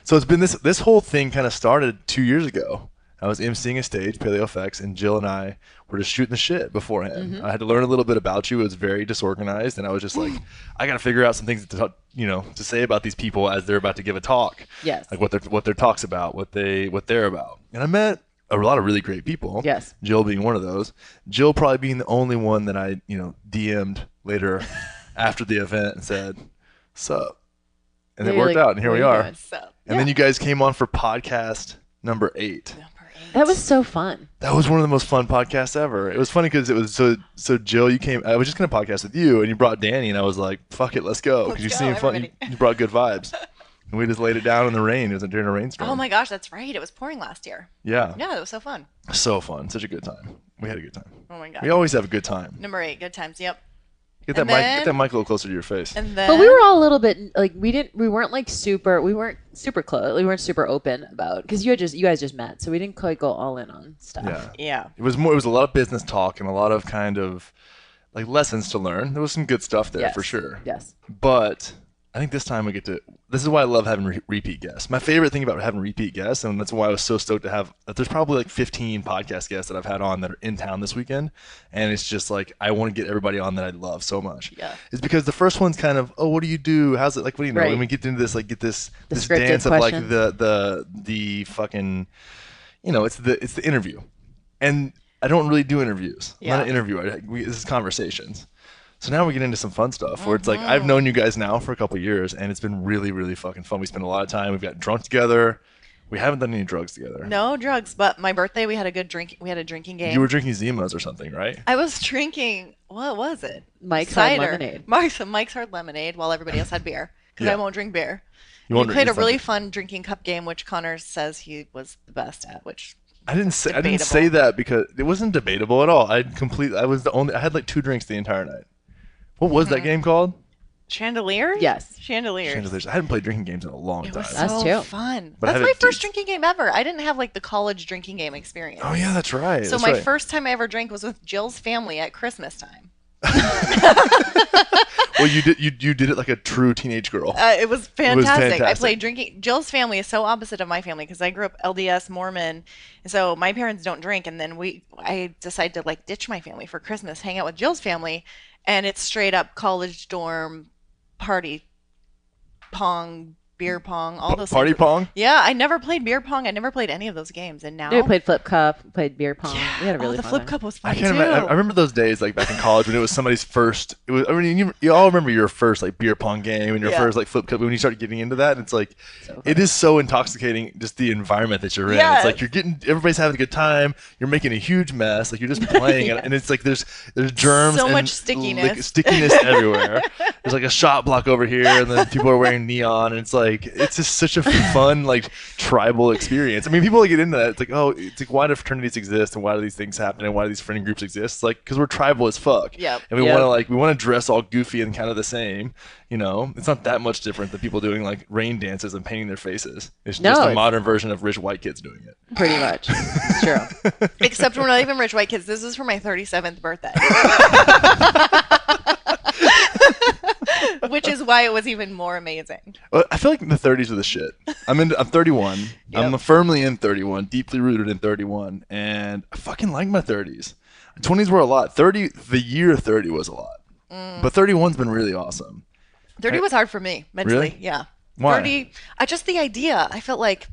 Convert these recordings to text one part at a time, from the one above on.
So it's been this whole thing kind of started 2 years ago. I was emceeing a stage, Paleo Effects, and Jill and I were just shooting the shit beforehand. I had to learn a little bit about you. It was very disorganized, and I was just like, I got to figure out some things to talk, to say about these people as they're about to give a talk. Yes. Like what their talk's about, what they're about. And I met a lot of really great people. Yes. Jill being one of those. Jill probably being the only one that I, DM'd later after the event and said, "Sup?" And it worked out, and here we are. And then you guys came on for podcast number 8. That was so fun. That was one of the most fun podcasts ever. It was funny because it was so Jill, you came. I was just gonna podcast with you, and you brought Danny, and I was like, "Fuck it, let's go," because you seemed fun. You brought good vibes, and we just laid it down in the rain. It was during a rainstorm. Oh my gosh, that's right. It was pouring last year. Yeah. Yeah, it was so fun. So fun, such a good time. We had a good time. Oh my god. We always have a good time. Number 8, good times. Yep. Get that mic a little closer to your face. And then, but we were all a little bit like we weren't super close. We weren't super open about because you guys just met, so we didn't quite go all in on stuff. Yeah. It was a lot of business talk and a lot of kind of like lessons to learn. There was some good stuff there for sure. Yes. But I think this time this is why I love having repeat guests. My favorite thing about having repeat guests, and that's why I was so stoked to have, there's probably like 15 podcast guests that I've had on that are in town this weekend. And it's just like, I want to get everybody on that I love so much. Yeah. Is because the first one's kind of, oh, what do you do? How's it? Like, what do you know? Right. When we get into this, like, get this scripted dance of like question. the fucking, it's the interview. And I don't really do interviews. I'm not an interviewer. This is conversations. So now we get into some fun stuff where it's like, I've known you guys now for a couple of years, and it's been really, really fucking fun. We spent a lot of time. We've got drunk together. We haven't done any drugs together. No drugs, but my birthday, we had a drinking game. You were drinking Zimas or something, right? I was drinking, what was it? Mike's Cider. Hard Lemonade. Mike's Hard Lemonade while everybody else had beer, because I won't drink beer. You We played a really fun drinking cup game, which Connor says he was the best at, which... I didn't say that because it wasn't debatable at all. I had like 2 drinks the entire night. What was that game called? Chandeliers? Yes. Chandeliers. I hadn't played drinking games in a long time. It was Us so too. fun. But I That's had my it first deep. drinking game ever. I didn't have like the college drinking game experience. Oh yeah, that's right. So my first time I ever drank was with Jill's family at Christmas time. Well, you did it like a true teenage girl. It was fantastic. I fantastic. played drinking. Jill's family is so opposite of my family because I grew up LDS Mormon, and so my parents don't drink. And then I decided to like ditch my family for Christmas, hang out with Jill's family, and it's straight up college dorm party, pong, beer pong, all those Party things. pong? Yeah, I never played beer pong. I never played any of those games, and now We played flip cup, played beer pong. Yeah, We had a really the fun flip time. cup was I fun can't too. imagine. I remember those days like back in college when it was somebody's first. You all remember your first like beer pong game and your first like flip cup when you started getting into that. And it's like it is so intoxicating just the environment that you're in. Yes. It's like everybody's having a good time. You're making a huge mess. Like you're just playing and it's like there's germs. So and much stickiness. stickiness everywhere. There's like a shot block over here and then people are wearing neon and it's just such a fun like tribal experience. I mean, people get into that. It's like, oh, it's like why do fraternities exist and why do these things happen and why do these friend groups exist? It's like because we're tribal as fuck. Yep. And we want to dress all goofy and kind of the same. It's not that much different than people doing like rain dances and painting their faces. It's just a modern version of rich white kids doing it. Pretty much. It's true. Except we're not even rich white kids. This is for my 37th birthday. Which is why it was even more amazing. Well, I feel like the 30s are the shit. I'm 31. Yep. I'm firmly in 31, deeply rooted in 31, and I fucking like my 30s. 20s were a lot. The year 30 was a lot. But 31's been really awesome. 30 was hard for me mentally. Really? Yeah. Why? 30, just the idea. I felt like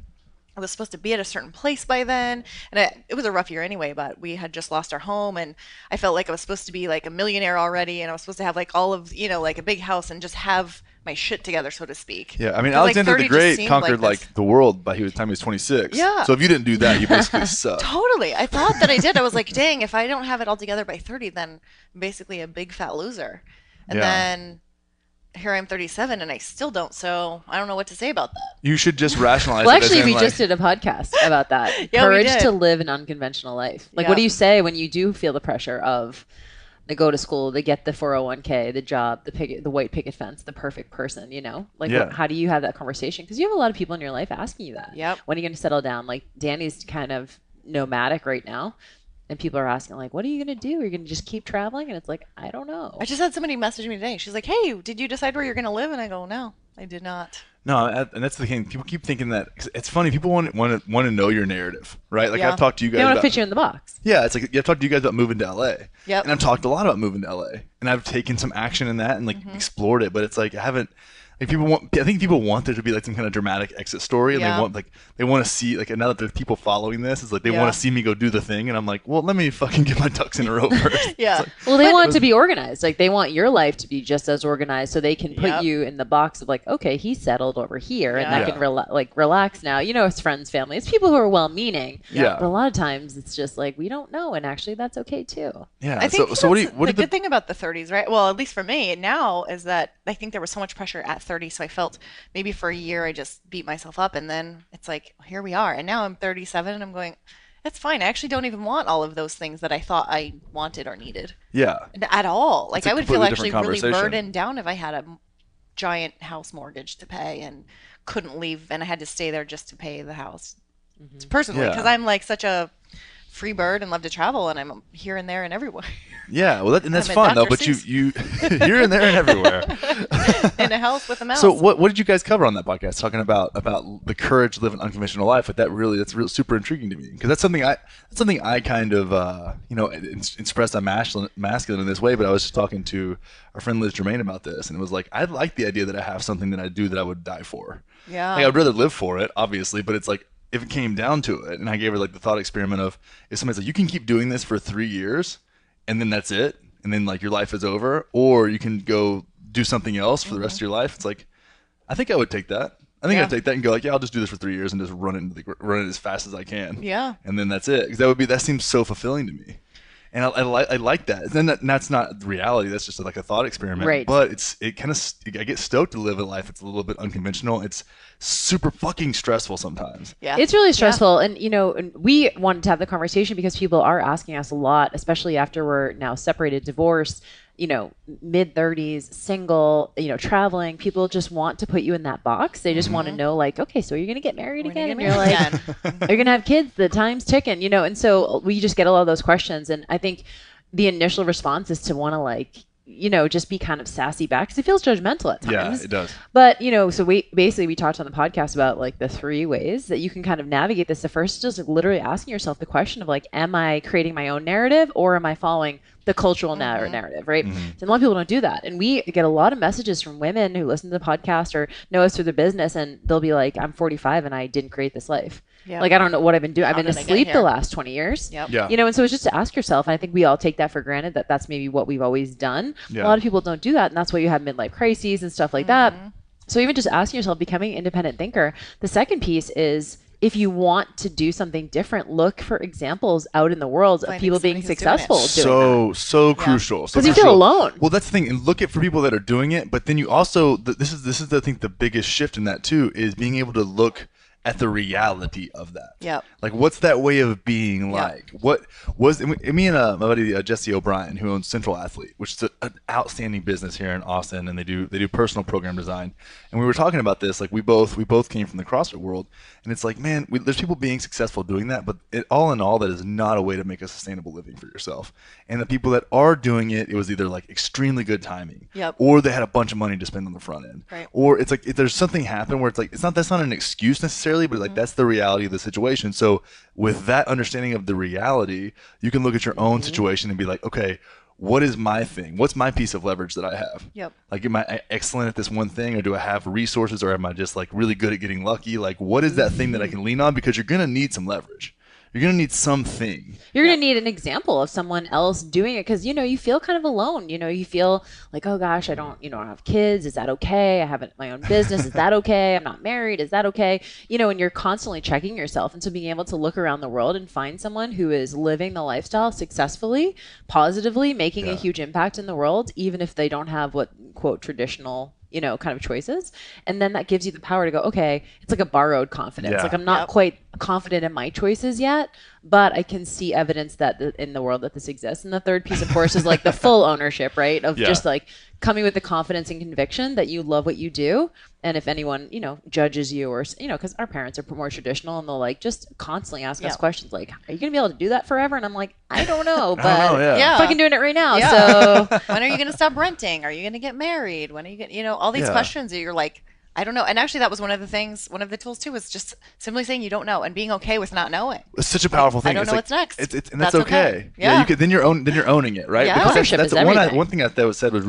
I was supposed to be at a certain place by then. And it was a rough year anyway, but we had just lost our home. And I felt like I was supposed to be like a millionaire already. And I was supposed to have like all of, like a big house and just have my shit together, so to speak. Yeah, I mean, 'Cause, like, Alexander 30 the just Great seemed conquered like this. the world by the time he was 26. Yeah. So if you didn't do that, you basically suck. Totally. I thought that I did. I was like, dang, if I don't have it all together by 30, then I'm basically a big fat loser. And Yeah. then here I'm 37 and I still don't. So I don't know what to say about that. You should just rationalize Well, it. as actually, in, we like, just did a podcast about that. Yeah, we Courage did. to live an unconventional life. Like, Yeah. what do you say when you do feel the pressure of they go to school, they get the 401k, the job, the white picket fence, the perfect person, Like, Yeah. how do you have that conversation? Because you have a lot of people in your life asking you that. Yep. When are you going to settle down? Like, Danny's kind of nomadic right now. And people are asking, like, what are you going to do? Are you going to just keep traveling? And it's like, I don't know. I just had somebody message me today. She's like, hey, did you decide where you're going to live? And I go, no. I did not. No, and that's the thing. People keep thinking that it's funny. People want to know your narrative, right? Like I've talked to you guys. They want to fit you in the box. Yeah, it's like I've talked to you guys about moving to LA. Yep. And I've talked a lot about moving to LA, and I've taken some action in that and like explored it. But it's like I haven't. Like I think people want there to be like some kind of dramatic exit story, and they want to see like now that there's people following this, it's like they want to see me go do the thing, and I'm like, well, let me fucking get my ducks in a row first. Yeah. Well, they want it to be organized. Like they want your life to be just as organized, so they can put you in the box of like, okay, he's settled over here, and I can relax now. You know, it's friends, family, it's people who are well-meaning. Yeah. But a lot of times it's just like we don't know, and actually that's okay too. Yeah. I think so what the good thing about the 30s, right? Well, at least for me now, is that I think there was so much pressure at 30, so I felt maybe for a year I just beat myself up, and then it's like here we are, and now I'm 37 and I'm going, it's fine. I actually don't even want all of those things that I thought I wanted or needed. Yeah. At all. Like I would feel actually really conversation. burdened down if I had a giant house mortgage to pay and couldn't leave, and I had to stay there just to pay the house. Personally, because I'm like such a free bird and love to travel, and I'm here and there and everywhere. Yeah, well, that's fun though. But you you're in there and everywhere. In a house with a mouse. So what did you guys cover on that podcast? Talking about the courage to live an unconventional life. But that's really super intriguing to me, because that's something I kind of expressed on masculine in this way. But I was just talking to our friend Liz Germain about this, and it was like I like the idea that I have something that I do that I would die for. Yeah, like, I'd rather live for it, obviously, but it's like if it came down to it, and I gave her like the thought experiment of if somebody's like, you can keep doing this for 3 years and then that's it, and then like your life is over, or you can go do something else for the rest of your life. It's like, I think I would take that. I think I'd take that and go like, yeah, I'll just do this for 3 years and just run it as fast as I can. Yeah. And then that's it. Because that seems so fulfilling to me. And I like that. And then that's not reality. That's just like a thought experiment. Right. But I get stoked to live a life that's a little bit unconventional. It's super fucking stressful sometimes. Yeah. It's really stressful. And, and we wanted to have the conversation because people are asking us a lot, especially after we're now separated, divorced, mid-30s, single, traveling. People just want to put you in that box. They just want to know, like, okay, so you're going to get married again? And you're like, you're going to have kids? The time's ticking, And so we just get a lot of those questions. And I think the initial response is to want to, like, just be kind of sassy back because it feels judgmental at times. Yeah, it does. But, so we talked on the podcast about like the 3 ways that you can kind of navigate this. The first is just literally asking yourself the question of like, am I creating my own narrative or am I following the cultural narrative, right? And a lot of people don't do that. And we get a lot of messages from women who listen to the podcast or know us through their business, and they'll be like, I'm 45 and I didn't create this life. Yep. Like, I don't know what I've been doing. I've been asleep the last 20 years. Yep. Yeah. And so it's just to ask yourself, and I think we all take that for granted that that's maybe what we've always done. Yeah. A lot of people don't do that, and that's why you have midlife crises and stuff like that. So even just asking yourself, becoming an independent thinker. The second piece is, if you want to do something different, look for examples out in the world of people being successful doing that. So crucial. Because you feel alone. Well, that's the thing. And look for people that are doing it, but then you also, this is I think the biggest shift in that too, is being able to look at the reality of that. Yeah. Like, what's that way of being like? What was me and my buddy Jesse O'Brien, who owns Central Athlete, which is an outstanding business here in Austin, and they do personal program design. And we were talking about this, like we both came from the CrossFit world, and it's like, man, there's people being successful doing that, but all in all, that is not a way to make a sustainable living for yourself. And the people that are doing it, it was either like extremely good timing, or they had a bunch of money to spend on the front end, or it's like if there's something happen where it's like that's not an excuse necessarily, but like that's the reality of the situation. So with that understanding of the reality, you can look at your own situation and be like, okay, what is my thing? What's my piece of leverage that I have? Like, am I excellent at this one thing, or do I have resources, or am I just like really good at getting lucky? Like, what is that thing that I can lean on? Because you're gonna need some leverage. You're going to need something. You're going to need an example of someone else doing it, because, you feel kind of alone. You feel like, oh, gosh, I don't have kids. Is that okay? I have my own business. Is that okay? I'm not married. Is that okay? And you're constantly checking yourself. And so being able to look around the world and find someone who is living the lifestyle successfully, positively, making a huge impact in the world, even if they don't have what, quote, traditional kind of choices. And then that gives you the power to go, okay, it's like a borrowed confidence. Like, I'm not quite confident in my choices yet, but I can see evidence that in the world that this exists. And the third piece, of course, is like the full ownership, right? Of just like coming with the confidence and conviction that you love what you do. And if anyone, judges you or, because our parents are more traditional, and they'll like just constantly ask us questions like, are you going to be able to do that forever? And I'm like, I don't know, but I'm fucking doing it right now. So when are you going to stop renting? Are you going to get married? When are you going to, all these questions that you're like, I don't know. And actually, that was one of the tools too, was just simply saying you don't know and being okay with not knowing. It's such a powerful thing. I don't it's know like, what's next. And that's okay. Yeah. You could, then you're owning it, right? Yeah. Because Ownership that's is everything. one thing that was said was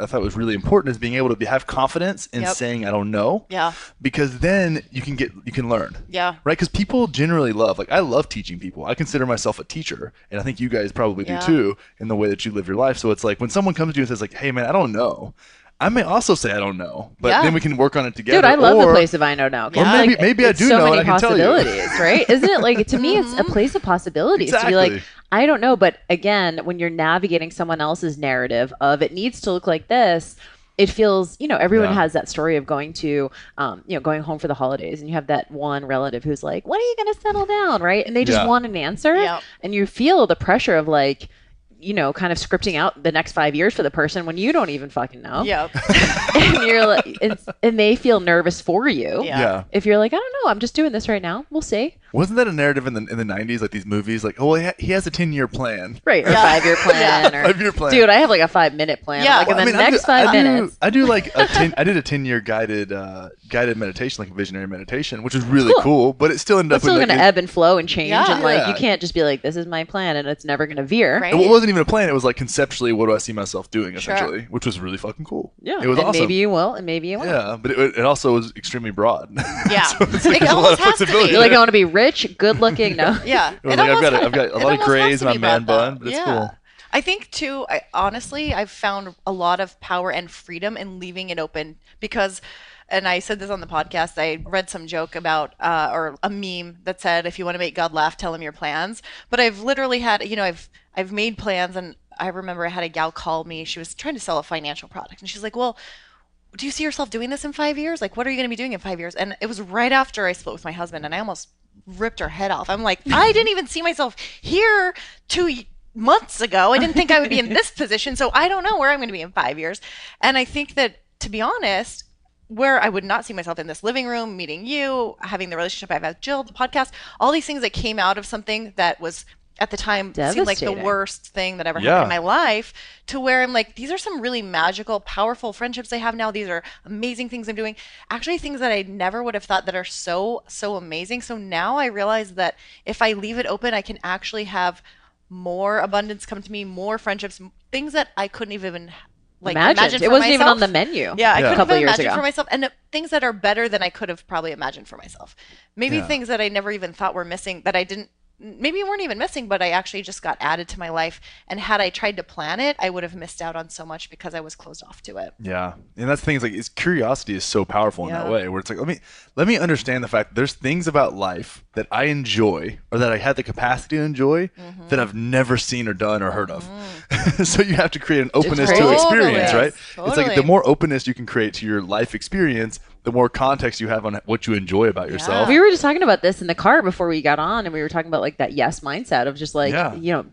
I thought was really important, is being able to have confidence in saying I don't know. Yeah. Because then you can learn. Yeah. Right? Because people generally I love teaching people. I consider myself a teacher, and I think you guys probably do too, in the way that you live your life. So it's like when someone comes to you and says like, "Hey man, I don't know," I may also say I don't know, but then we can work on it together. Dude, I love the place of I know now. Or maybe I do so know many and I can tell you. possibilities, right? Isn't it like, to me, it's a place of possibilities to be like, I don't know. But again, when you're navigating someone else's narrative of it needs to look like this, it feels, everyone has that story of going to, going home for the holidays, and you have that one relative who's like, when are you going to settle down? Right. And they just want an answer. Yep. And you feel the pressure of like, kind of scripting out the next 5 years for the person when you don't even fucking know. Yep. And you're like, and they feel nervous for you. Yeah. If you're like, I don't know, I'm just doing this right now. We'll see. Wasn't that a narrative in the 90s, like these movies, like, oh, well, he has a 10-year plan, right? Or 5-year plan, or 5-year plan. Dude, I have like a 5-minute plan. Yeah. Like, in the next 5 minutes. I do like I did a 10-year guided meditation, like a visionary meditation, which was really cool. But it still ended up. It's still going to ebb and flow and change, and like Yeah. you can't just be like, this is my plan, and it's never going to veer. Right. It wasn't even a plan. It was like conceptually, what do I see myself doing, essentially, which was really fucking cool. Yeah, it was and awesome. maybe you will, and maybe you won't. Yeah, but it also was extremely broad. Yeah. So it's like, It there's a lot almost of has to be. flexibility. You're like, I want to be rich, good looking. No. Yeah. It was like, I've got a lot of grays in my man bun, but it's cool. I think too, honestly, I've found a lot of power and freedom in leaving it open because, and I said this on the podcast, I read some joke about, or a meme that said, if you want to make God laugh, tell him your plans. But I've literally had, I've made plans, and I remember I had a gal call me. She was trying to sell a financial product, and she's like, well, do you see yourself doing this in 5 years? Like, what are you going to be doing in 5 years? And it was right after I split with my husband, and I almost ripped her head off. I'm like, I didn't even see myself here 2 months ago. I didn't think I would be in this position. So I don't know where I'm going to be in 5 years. And I think that, to be honest, where I would not see myself in this living room, meeting you, having the relationship I've had with Jill, the podcast, all these things that came out of something that was at the time seemed like the worst thing that ever happened in my life, to where I'm like, these are some really magical, powerful friendships I have now. These are amazing things I'm doing. Actually, things that I never would have thought that are so, so amazing. So now I realize that if I leave it open, I can actually have more abundance come to me, more friendships, things that I couldn't even imagine for it wasn't myself. even on the menu. Yeah, I couldn't even imagine ago. for myself, and things that are better than I could have probably imagined for myself. Maybe things that I never even thought were missing, that I didn't, maybe weren't even missing, but I actually just got added to my life. And had I tried to plan it, I would have missed out on so much because I was closed off to it. Yeah, and that's the thing. Is like, curiosity is so powerful in that way, where it's like, let me understand the fact that there's things about life that I enjoy, or that I had the capacity to enjoy, that I've never seen or done or heard of. So you have to create an openness to experience, right? It's like the more openness you can create to your life experience, the more context you have on what you enjoy about yourself. We were just talking about this in the car before we got on, and we were talking about like that yes mindset of just like,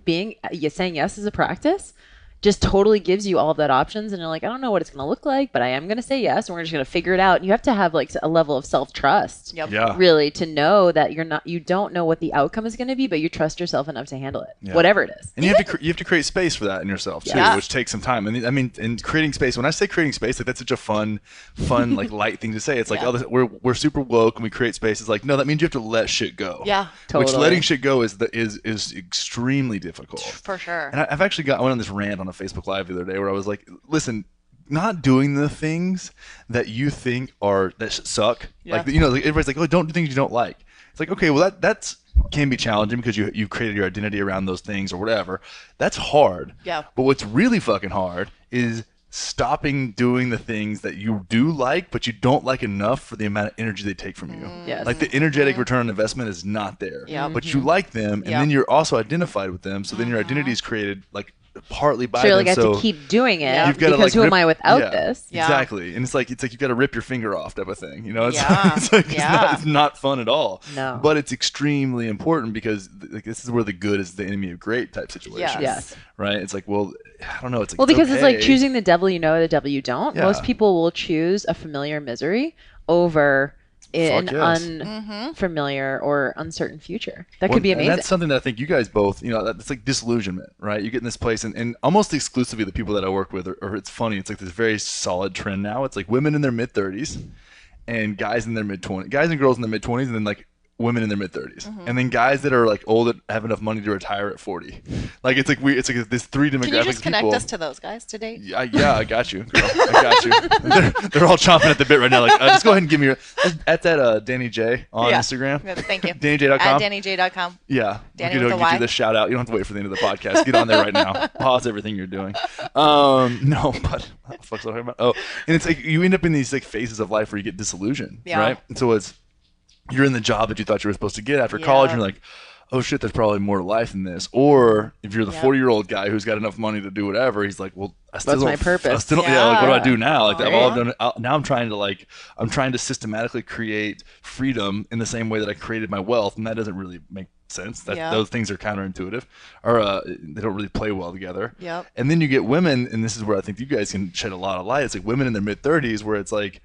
being saying yes is a practice. Just totally gives you all of that options, and you're like, I don't know what it's going to look like, but I am going to say yes, and we're just going to figure it out. And you have to have like a level of self-trust, really, to know that you don't know what the outcome is going to be, but you trust yourself enough to handle it, whatever it is. And you have to create space for that in yourself too, which takes some time. And I mean, and creating space. When I say creating space, like that's such a fun, like light thing to say. It's like, we're super woke and we create space. It's like, no, that means you have to let shit go. Yeah, totally. Which letting shit go is extremely difficult. For sure. And I've actually went on this rant on a Facebook Live the other day where I was like, listen, not doing the things that you think that suck. Like, like everybody's like, oh, don't do things you don't like. It's like, okay, well that's can be challenging because you've created your identity around those things or whatever. That's hard. Yeah. But what's really fucking hard is stopping doing the things that you do like, but you don't like enough for the amount of energy they take from you. Yes. Like the energetic return on investment is not there. But you like them, and then you're also identified with them. So then your identity is created like partly by so you're them. like, I have to keep doing it you've got because who am I without this? Exactly. And it's like you've got to rip your finger off type of thing. It's it's not fun at all. No. But it's extremely important because this is where the good is the enemy of great type situation. Yes. Right? It's like, well, I don't know. It's like, well, because it's like choosing the devil you know, the devil you don't. Yeah. Most people will choose a familiar misery over an unfamiliar or uncertain future. That could be amazing. And that's something that I think you guys both, that's like disillusionment, right? You get in this place, and almost exclusively the people that I work with, or it's funny, it's like this very solid trend now. It's like women in their mid-30s, and guys in their mid-20s, guys and girls in their mid-20s, and then like women in their mid-30s, and then guys that are like old that have enough money to retire at 40. Like it's like this three demographics. Can you just of connect people. us to those guys today? Yeah, I got you, girl. I got you. They're all chomping at the bit right now. Like, just go ahead and give me your at that Danny J on Instagram. Thank you. DannyJ.com. At DannyJ.com. Yeah, Danny we'll with a get Y. you the shout out. You don't have to wait for the end of the podcast. Get on there right now. Pause everything you're doing. No, but what the fuck's I talking about? Oh, and it's like you end up in these like phases of life where you get disillusioned, right? And so you're in the job that you thought you were supposed to get after college, and you're like, oh shit, there's probably more to life than this. Or if you're the 40-year-old guy who's got enough money to do whatever, he's like, well, I still What's my purpose? like, what do I do now? Like, all I've done, now I'm trying to systematically create freedom in the same way that I created my wealth, and that doesn't really make sense. Those things are counterintuitive, or they don't really play well together. Yep. And then you get women, and this is where I think you guys can shed a lot of light. It's like women in their mid-30s where it's like,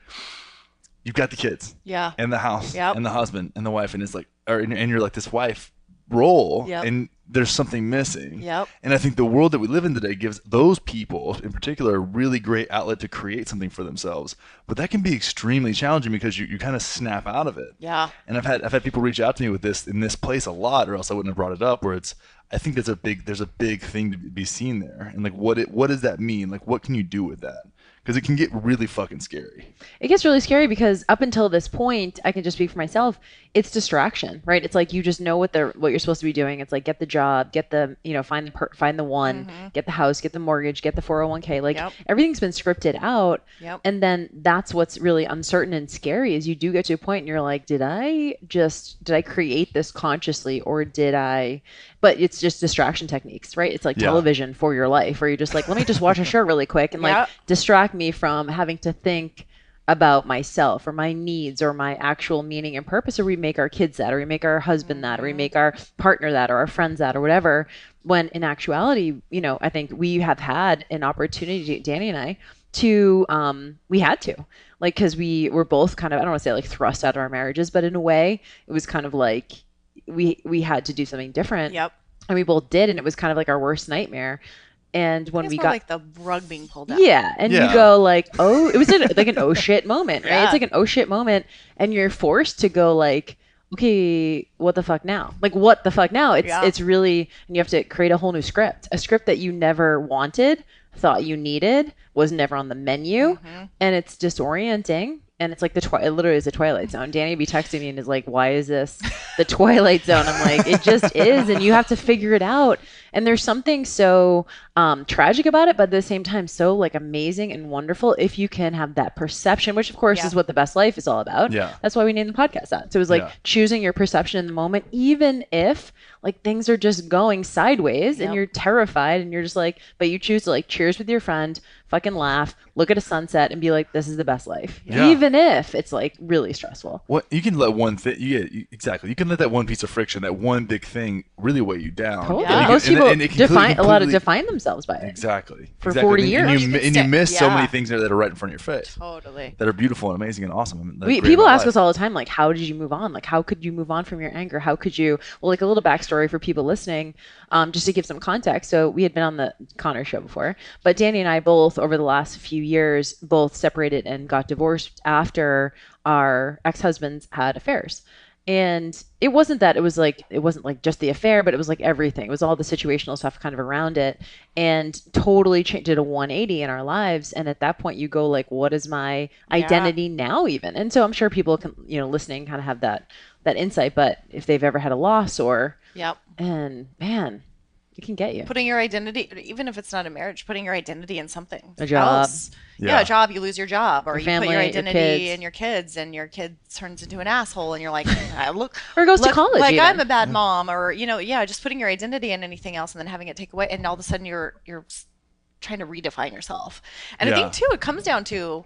you've got the kids, and the house, and the husband, and the wife, and it's like, and you're like this wife role, and there's something missing. And I think the world that we live in today gives those people, in particular, a really great outlet to create something for themselves. But that can be extremely challenging because you kind of snap out of it. And I've had people reach out to me with this in this place a lot, or else I wouldn't have brought it up. Where I think there's a big thing to be seen there, and like what does that mean? Like what can you do with that? Because it can get really fucking scary. It gets really scary because up until this point, I can just speak for myself, it's distraction, right? It's like you just know what you're supposed to be doing. It's like get the job, get the, find the one, get the house, get the mortgage, get the 401k. Like everything's been scripted out. And then that's what's really uncertain and scary is you do get to a point and you're like, did I create this consciously or did I? But it's just distraction techniques, right? It's like television for your life where you're just like, let me just watch a show really quick and like distract me from having to think about myself or my needs or my actual meaning and purpose, or we make our kids that, or we make our husband that, or we make our partner that, or our friends that, or whatever. When in actuality, I think we have had an opportunity, Danny and I, to, we had to, like, because we were both kind of, I don't want to say like thrust out of our marriages, but in a way it was kind of like we had to do something different. And we both did, and it was kind of like our worst nightmare. And when we got like the rug being pulled out. And you go like, oh, it was like an oh shit moment, right? It's like an oh shit moment, and you're forced to go like, okay, what the fuck now? Like, what the fuck now? It's really, and you have to create a whole new script, a script that you never wanted, thought you needed, was never on the menu, and it's disorienting. And it's like it literally is the Twilight Zone. Danny be texting me and is like, why is this the Twilight Zone? I'm like, it just is. And you have to figure it out. And there's something so tragic about it, but at the same time, so like amazing and wonderful if you can have that perception, which of course is what the best life is all about. That's why we named the podcast that. So it was like choosing your perception in the moment, even if like things are just going sideways and you're terrified and you're just like, but you choose to like cheers with your friend, fucking laugh, look at a sunset and be like, this is the best life. Even if it's like really stressful. What you can let one thing, exactly. You can let that one piece of friction, that one big thing really weigh you down. Totally. Most people define themselves by it. Exactly. For 40 years. And you miss so many things there that are right in front of your face. Totally. That are beautiful and amazing and awesome. People ask us all the time, like, how did you move on? Like, how could you move on from your anger? How could you, well, like a little backstory for people listening, just to give some context. So we had been on the Connor show before, but Danny and I both over the last few years, both separated and got divorced after our ex-husbands had affairs. And it wasn't like just the affair, but it was like everything. It was all the situational stuff kind of around it, and totally did a 180 in our lives. And at that point you go like, what is my identity now even? And so I'm sure people can, listening kind of have that insight, but if they've ever had a loss and man, it can get you. Putting your identity, even if it's not a marriage, putting your identity in something. A job. Else. A job, you lose your job. Or your you family, put your identity in your kids, and your kid turns into an asshole, and you're like, or goes to college. Like, even. I'm a bad mom, or, just putting your identity in anything else and then having it take away. And all of a sudden you're trying to redefine yourself. And I think, too, it comes down to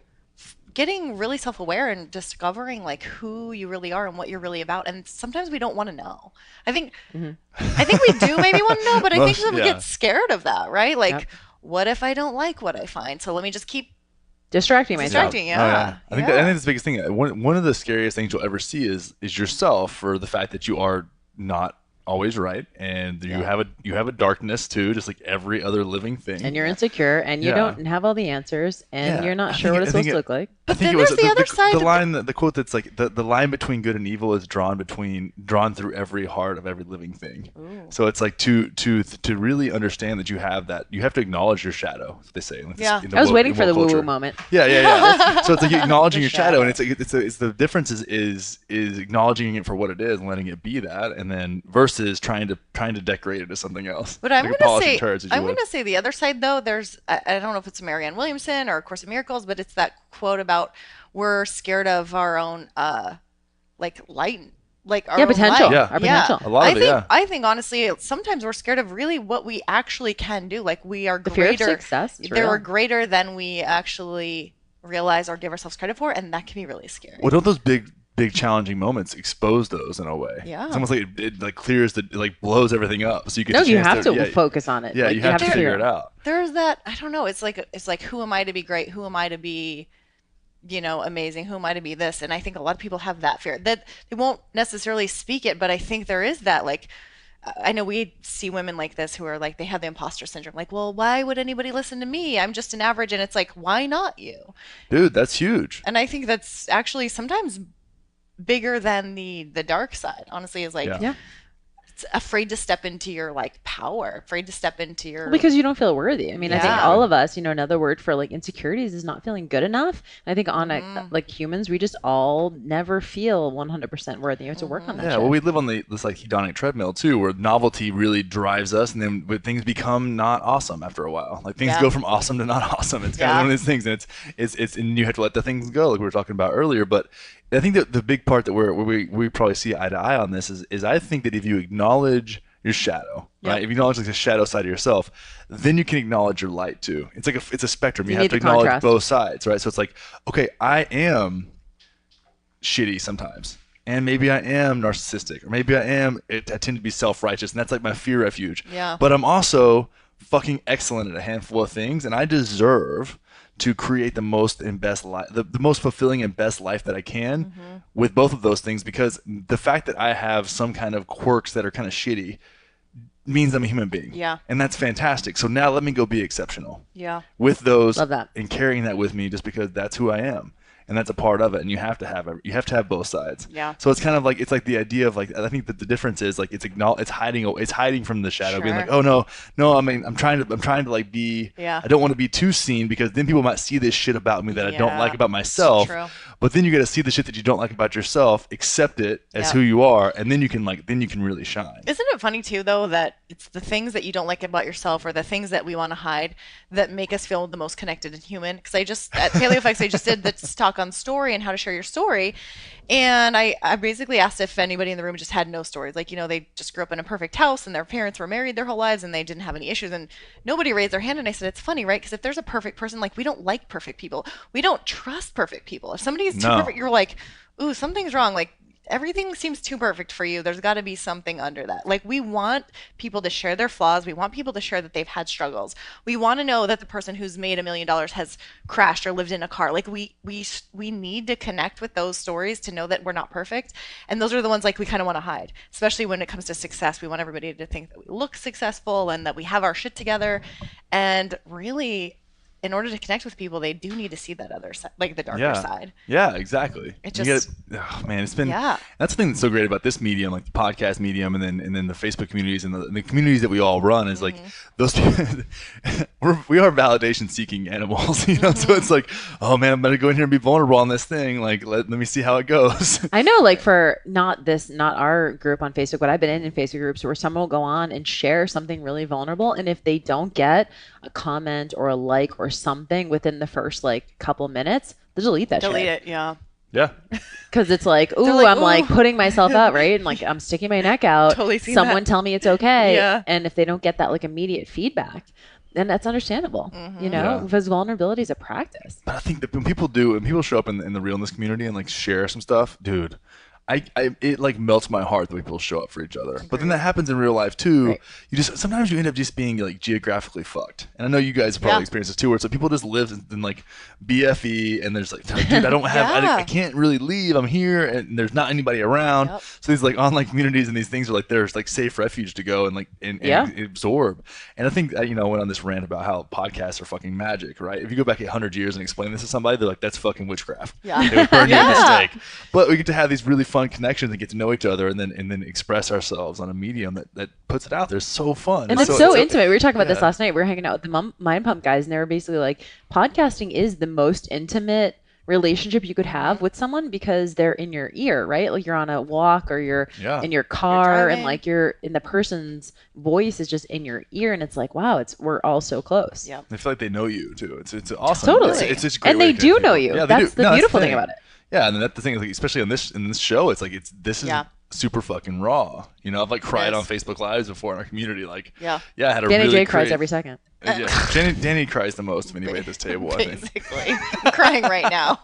getting really self-aware and discovering like who you really are and what you're really about. And sometimes we don't want to know. I think we do maybe want to know, but I think we get scared of that, right? Like, what if I don't like what I find? So let me just keep distracting myself. I think that's the biggest thing. One of the scariest things you'll ever see is yourself, for the fact that you are not always right, and you Yeah. have a darkness too, just like every other living thing. And you're insecure, and you Yeah. don't have all the answers, and Yeah. you're not I sure think what it- it's I think supposed to look like. I But think then it was there's the other side the of the- line, the quote that's like the line between good and evil is drawn through every heart of every living thing. So it's like to really understand that you have that, you have to acknowledge your shadow. As they say. Like Yeah. in I was waiting in for the woke woo-woo culture. moment. Yeah. So it's like acknowledging The your shadow, and shadow. it's the difference is acknowledging it for what it is and letting it be that, and then versus trying to decorate it as something else. But I'm Like a gonna polishing say, turds, as you I'm would. gonna say the other side though. There's, I don't know if it's Marianne Williamson or A Course in Miracles, but it's that quote about we're scared of our own, like light, like our Yeah, own potential. light. Yeah. Our potential. A lot of I it, think, yeah. I think honestly, sometimes we're scared of really what we actually can do. Like we are The fear of greater. success is They're real. greater than we actually realize or give ourselves credit for, and that can be really scary. Well, don't those big challenging moments expose those in a way? Yeah. It's almost like it like clears it like blows everything up, so you get No, the you chance have to yeah, focus on it. Yeah, Like, you have to figure it out. There's that, I don't know, it's like who am I to be great? Who am I to be, amazing? Who am I to be this? And I think a lot of people have that fear that they won't necessarily speak it, but I think there is that, like, I know we see women like this who are like, they have the imposter syndrome. Like, well, why would anybody listen to me? I'm just an average. And it's like, why not you? Dude, that's huge. And I think that's actually sometimes bigger than the dark side, honestly, is like, Yeah. Yeah. it's afraid to step into your like power, afraid to step into your, Well, because you don't feel worthy. I mean, I think Yeah. all of us, another word for like insecurities is not feeling good enough. And I think on like humans, we just all never feel 100% worthy. You have to work on that. Yeah, shit. well, we live on this like hedonic treadmill too, where novelty really drives us, and then but things become not awesome after a while. Like things Yeah. go from awesome to not awesome. It's kind of Yeah. one of these things, and it's and you have to let the things go, like we were talking about earlier. But I think that the big part that we probably see eye to eye on this is I think that if you acknowledge your shadow, right? If you acknowledge like the shadow side of yourself, then you can acknowledge your light too. It's like it's a spectrum. You need have to the acknowledge contrast. both sides, right? So it's like, okay, I am shitty sometimes, and maybe I am narcissistic, or maybe I tend to be self-righteous, and that's like my fear refuge. Yeah. But I'm also fucking excellent at a handful of things, and I deserve to create the most and best life, the most fulfilling and best life that I can with both of those things, because the fact that I have some kind of quirks that are kind of shitty means I'm a human being. Yeah. And that's fantastic. So now let me go be exceptional yeah. with those Love that. and carrying that with me, just because that's who I am. And that's a part of it, and you have to have both sides. Yeah. So it's kind of like the idea of like, I think that the difference is like it's hiding from the shadow, being like, Sure. oh no, I mean I'm trying to like be, Yeah. I don't want to be too seen, because then people might see this shit about me that I don't Yeah. like about myself. True. But then you got to see the shit that you don't like about yourself, accept it as Yeah. who you are, and then you can really shine. Isn't it funny too, though, that it's the things that you don't like about yourself or the things that we want to hide that make us feel the most connected and human? Because at PaleoFX, I just did this talk on story and how to share your story, and I basically asked if anybody in the room just had no stories, like they just grew up in a perfect house and their parents were married their whole lives and they didn't have any issues, and nobody raised their hand. And I said, it's funny, right? Because if there's a perfect person, like, we don't like perfect people, we don't trust perfect people. If somebody is too No. perfect, you're like, ooh, something's wrong. Like, everything seems too perfect for you. There's got to be something under that. Like, we want people to share their flaws. We want people to share that they've had struggles. We want to know that the person who's made $1 million has crashed or lived in a car. Like, we need to connect with those stories to know that we're not perfect. And those are the ones like we kind of want to hide, especially when it comes to success. We want everybody to think that we look successful and that we have our shit together. And really, in order to connect with people, they do need to see that other side, like the darker side. Yeah, exactly. It You just- oh, man, it's been Yeah. that's the thing that's so great about this medium, like the podcast medium, and then the Facebook communities and the communities that we all run is like those people, we are validation seeking animals, So it's like, oh man, I'm gonna go in here and be vulnerable on this thing. Like let me see how it goes. I know, like for not our group on Facebook, but I've been in Facebook groups where someone will go on and share something really vulnerable. And if they don't get a comment or a like or something within the first like couple minutes, they'll delete that Delete shit. it, yeah. Yeah. Because it's like, ooh, like, I'm like ooh. putting myself out, right? And like I'm sticking my neck out. Totally seen Someone that. tell me it's okay. Yeah. And if they don't get that like immediate feedback, then that's understandable, Yeah. because vulnerability is a practice. But I think that when people show up in the realness community and like share some stuff, dude, it like melts my heart the way people show up for each other. But then that happens in real life too. Right. Sometimes you end up just being like geographically fucked. And I know you guys probably experience this too, where it's like people just live in like BFE and there's like, dude, I don't have, I can't really leave. I'm here and there's not anybody around. So these like online communities and these things are like, there's like safe refuge to go and like and absorb. And I think I went on this rant about how podcasts are fucking magic, right? If you go back 100 years and explain this to somebody, they're like, that's fucking witchcraft. Yeah. They would burn you at the stake. But we get to have these really fun connections and get to know each other and then express ourselves on a medium that puts it out there. It's so fun. And it's so intimate. We were talking about this last night. We were hanging out with the Mind Pump guys, and they were basically like, podcasting is the most intimate relationship you could have with someone because they're in your ear, right? Like you're on a walk or you're in your car and like you're in the person's voice is just in your ear, and it's like, wow, we're all so close. Yeah. I feel like they know you too. It's awesome. Totally. It's just a great and way they to do connect know people. you. Yeah, That's the beautiful thing about it. Yeah, and that's the thing, like, especially in this show, it's like this is super fucking raw. I've like cried on Facebook Lives before in our community. Like, I had a Danny really J cries every second. Danny cries the most of anybody at this table. I think. Basically, I'm crying right now.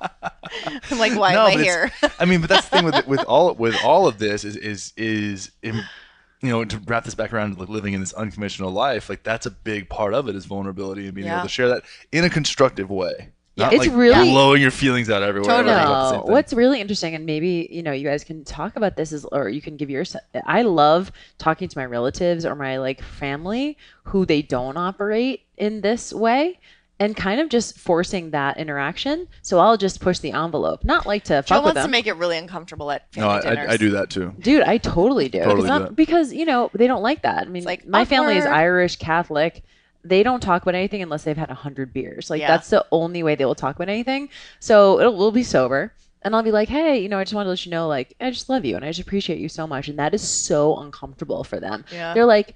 I'm like, why am I here? I mean, but that's the thing with all of this is to wrap this back around to like living in this unconventional life, like that's a big part of it is vulnerability and being able to share that in a constructive way. Not it's like really blowing your feelings out everywhere. No. What's really interesting, and maybe you guys can talk about this, or you can give yours. I love talking to my relatives or my like family who they don't operate in this way, and kind of just forcing that interaction. So I'll just push the envelope, not like to fuck with them. Jill wants to make it really uncomfortable at family dinners. I do that too. Dude, I totally do. Because they don't like that. I mean, like my family is Irish Catholic. They don't talk about anything unless they've had 100 beers. Like that's the only way they will talk about anything. So we'll be sober and I'll be like, hey, I just wanted to let you know, like, I just love you and I just appreciate you so much. And that is so uncomfortable for them. Yeah. They're like,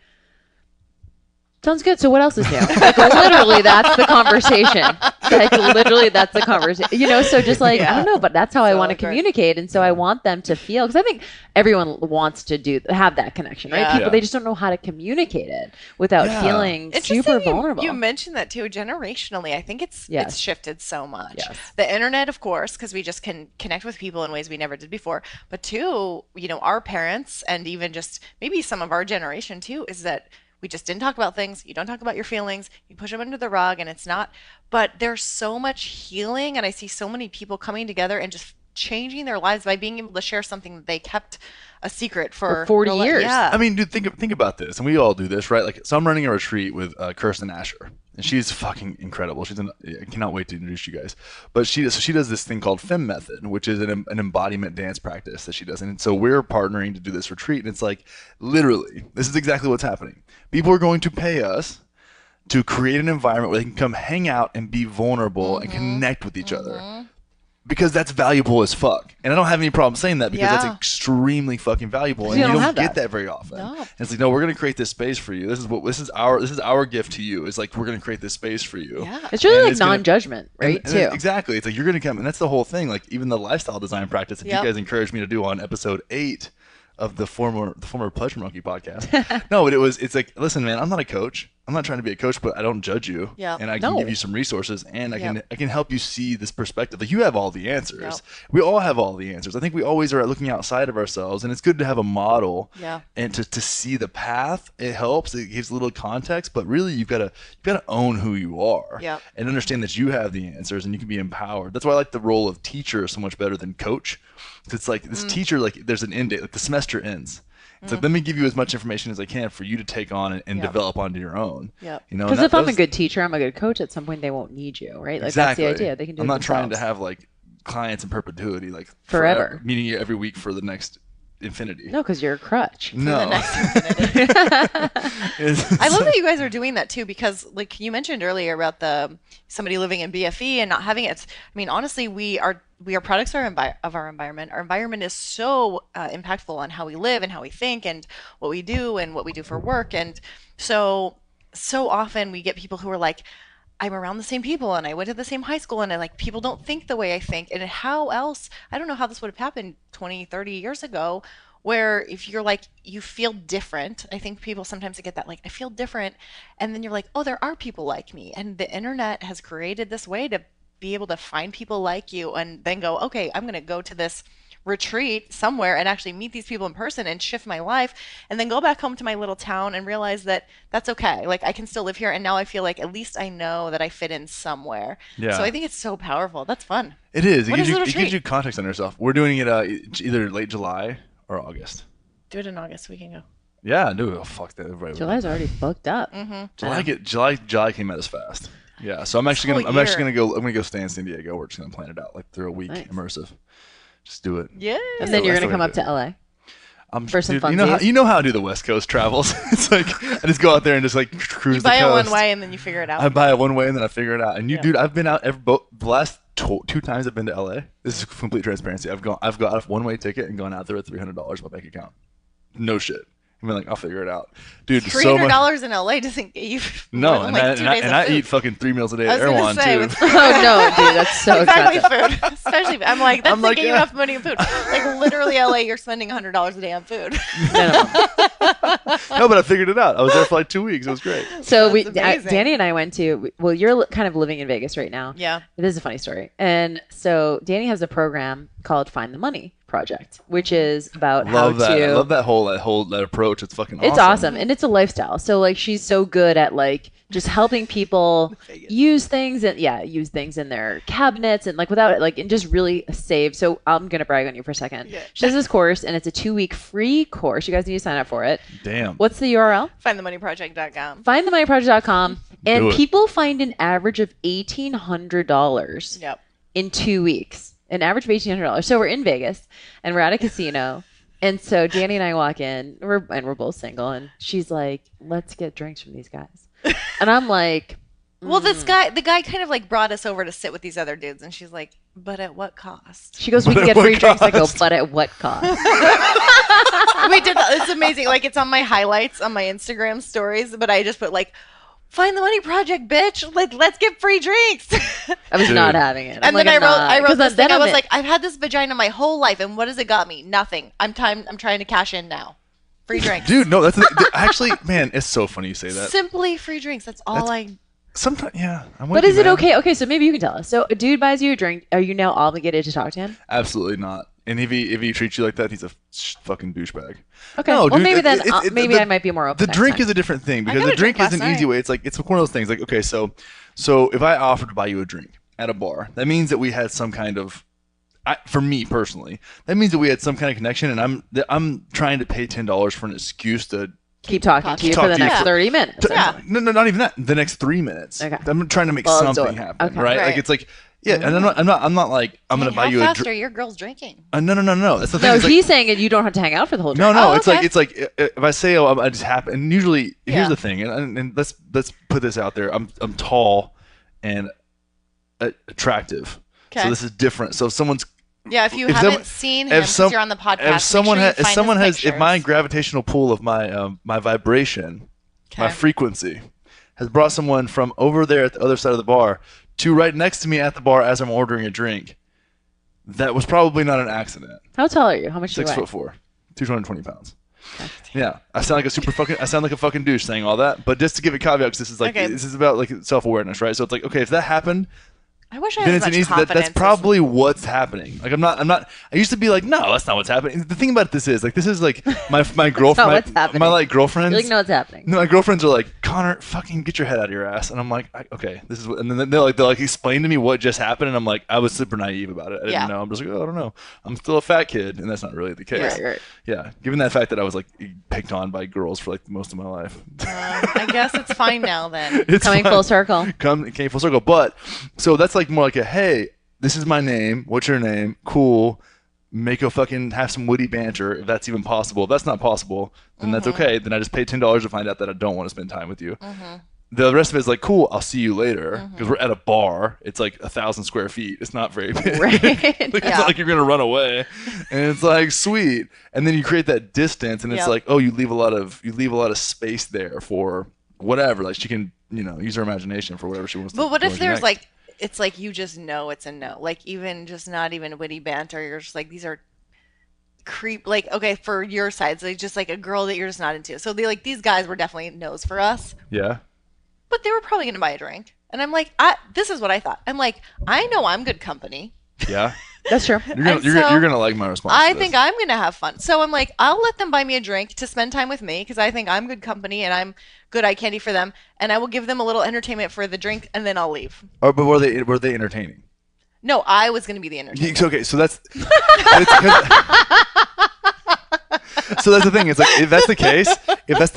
sounds good. So what else is new? Like literally that's the conversation. Like literally that's the conversation. So just like, I don't know, but that's how I want to communicate. And so I want them to feel, because I think everyone wants to have that connection, right? People, they just don't know how to communicate it without feeling super vulnerable. You mentioned that too, generationally. I think it's shifted so much. Yes. The internet, of course, because we just can connect with people in ways we never did before. But two, our parents and even just maybe some of our generation too, is that we just didn't talk about things. You don't talk about your feelings. You push them under the rug and it's not. But there's so much healing. And I see so many people coming together and just changing their lives by being able to share something that they kept a secret for 40 years. Yeah. I mean, dude, think about this. And we all do this, right? Like, so I'm running a retreat with Kirsten Asher. And she's fucking incredible. I cannot wait to introduce you guys. But she does this thing called Femme Method, which is an embodiment dance practice that she does. And so we're partnering to do this retreat. And it's like, literally, this is exactly what's happening. People are going to pay us to create an environment where they can come hang out and be vulnerable and connect with each other. Because that's valuable as fuck. And I don't have any problem saying that because that's extremely fucking valuable. And you don't get that very often. No. And it's like, no, we're gonna create this space for you. This is our gift to you. It's like we're gonna create this space for you. Yeah. It's really like non-judgment, right? Too. Exactly. It's like you're gonna come, and that's the whole thing. Like even the lifestyle design practice that you guys encouraged me to do on episode 8 of the former Pleasure Monkey podcast. No, but it's like, listen, man, I'm not a coach. I'm not trying to be a coach, but I don't judge you. Yeah. And I can give you some resources, and I can help you see this perspective. Like, you have all the answers. Yep. We all have all the answers. I think we always are looking outside of ourselves, and it's good to have a model and to see the path. It helps. It gives a little context, but really you've got to own who you are and understand that you have the answers and you can be empowered. That's why I like the role of teacher so much better than coach. It's like this teacher, like there's an end date, like the semester ends. It's like, let me give you as much information as I can for you to take on and develop onto your own. Yeah. Because if I'm a good teacher, I'm a good coach, at some point they won't need you, right? Like exactly. That's the idea. They can do I'm it not themselves. trying to have like clients in perpetuity, like forever. Meeting you every week for the next infinity. No, because you're a crutch. No. For the next infinity. I love that you guys are doing that too, because like you mentioned earlier about somebody living in BFE and not having it. I mean, honestly, we are products of our environment. Our environment is so impactful on how we live and how we think and what we do for work. And so often we get people who are like, I'm around the same people and I went to the same high school and people don't think the way I think. And how else? I don't know how this would have happened 20, 30 years ago, where if you're like, you feel different. I think people sometimes get that, like, I feel different. And then you're like, oh, there are people like me. And the internet has created this way to be able to find people like you and then go, okay, I'm going to go to this retreat somewhere and actually meet these people in person and shift my life, and then go back home to my little town and realize that that's okay. Like I can still live here, and now I feel like at least I know that I fit in somewhere. Yeah. So I think it's so powerful. That's fun. It is. What is the It retreat? gives you context on yourself. We're doing it either late July or August. Do it in August. We can go. Yeah, do it. Oh, fuck that. Everybody July's already booked up. July came at us fast. Yeah, so I'm actually gonna go stay in San Diego. We're just gonna plan it out like through a week, immersive. Just do it. Yeah. And then you're gonna come up to LA. For some fun. You know how I do the West Coast travels. It's like I just go out there and just like cruise the coast. You buy it one way and then you figure it out. I buy it one way and then I figure it out. And dude, I've been out the last two times I've been to LA. This is complete transparency. I've got a one-way ticket and gone out there with $300 in my bank account. No shit. I mean, like, I'll figure it out, dude. $300 in LA doesn't get you. No, and I eat fucking 3 meals a day at Erewhon too. Oh no, dude, that's so expensive. Food, especially. I'm like, that's like getting enough money on food. Like literally, LA, you're spending $100 a day on food. No, but I figured it out. I was there for like 2 weeks. It was great. So Danny and I went to. Well, you're kind of living in Vegas right now. Yeah. This is a funny story. And so Danny has a program called Find the Money Project, which is about I love that whole approach. It's fucking awesome. It's awesome, and it's a lifestyle. So like she's so good at like just helping people use things in their cabinets and like without it, like, and just really save. So I'm gonna brag on you for a second. Yeah. She does this course, and it's a 2-week free course. You guys need to sign up for it. Damn. What's the URL? Findthemoneyproject.com. Findthemoneyproject.com, and people find an average of $1,800. Yep. In 2 weeks. An average of $1,800. So we're in Vegas and we're at a casino. And so Danny and I walk in, we're both single, and she's like, let's get drinks from these guys. And I'm like, well, the guy kind of like brought us over to sit with these other dudes, and she's like, but at what cost? She goes, we can get free drinks. I go, but at what cost? We did that. It's amazing. Like, it's on my highlights on my Instagram stories, but I just put like, Find the Money Project, bitch. Let's get free drinks. I was not having it. And then I wrote this thing. I was like, I've had this vagina my whole life, and what has it got me? Nothing. I'm trying to cash in now. Free drinks. Dude, no, that's actually, man, it's so funny you say that. Simply free drinks. That's all Sometimes, yeah. But is it okay? Okay, so maybe you can tell us. So a dude buys you a drink. Are you now obligated to talk to him? Absolutely not. And if he treats you like that, he's a fucking douchebag. Okay. No, well, dude, maybe I might be more open. The drink is a different thing because the drink is an easy way. It's like it's one of those things. Like, okay, so if I offered to buy you a drink at a bar, that means that we had some kind of. For me personally, that means that we had some kind of connection, and I'm trying to pay $10 for an excuse to keep talking to you for the next 30 minutes. No, not even that. The next 3 minutes. Okay. I'm trying to make something happen, okay. Right? Like it's like. Yeah, and I'm not like I'm gonna buy you a drink. How fast are your girls drinking? No. That's the thing. No, he's saying that you don't have to hang out for the whole drink. No. It's like if I say I just happen. And usually, here's the thing, and let's put this out there. I'm tall and attractive, so this is different. So if someone's if you haven't seen him because you're on the podcast, if my gravitational pull of my vibration, my frequency, has brought someone from over there at the other side of the bar to right next to me at the bar as I'm ordering a drink, that was probably not an accident. How tall are you? How much do you weigh? 6'4", 220 pounds. Yeah, I sound like a fucking douche saying all that, but just to give a caveat, because this is about like self-awareness, right? So it's like, okay, if that happened, I wish I had as much confidence. That's probably what's happening. Like I'm not. I used to be like, no, that's not what's happening. The thing about this is like my girlfriend, my like girlfriends. You're like, no, what's happening. No, my girlfriends are like, Connor, fucking get your head out of your ass. And I'm like, okay, this is what. And then they'll explain to me what just happened, and I'm like, I was super naive about it. I didn't know. I'm just like, oh, I don't know. I'm still a fat kid, and that's not really the case. Right. Yeah, given that fact that I was like picked on by girls for like most of my life. I guess it's fine now then. It's coming full circle. Came full circle, but so that's like more like a hey. This is my name. What's your name? Cool. Have some witty banter if that's even possible. If that's not possible, then that's okay. Then I just pay $10 to find out that I don't want to spend time with you. The rest of it is like, cool, I'll see you later. Because we're at a bar. It's like 1,000 square feet. It's not very big. Right. It's not like you're going to run away. And it's like, sweet. And then you create that distance, and it's like, oh, you leave a lot of space there for whatever. Like she can, use her imagination for whatever she wants to do. But what if there's like, it's like you just know it's a no. Like even just not even witty banter. You're just like, these are creep. Like, okay, for your side, so just like a girl that you're just not into. So these guys were definitely no's for us. Yeah. But they were probably going to buy a drink. And I'm like, this is what I thought. I'm like, I know I'm good company. Yeah. That's true. You're gonna like my response. I think I'm gonna have fun. So I'm like, I'll let them buy me a drink to spend time with me because I think I'm good company and I'm good eye candy for them, and I will give them a little entertainment for the drink, and then I'll leave. Oh, but were they entertaining? No, I was gonna be the entertainer. Okay, so that's. So that's the thing. It's like if that's the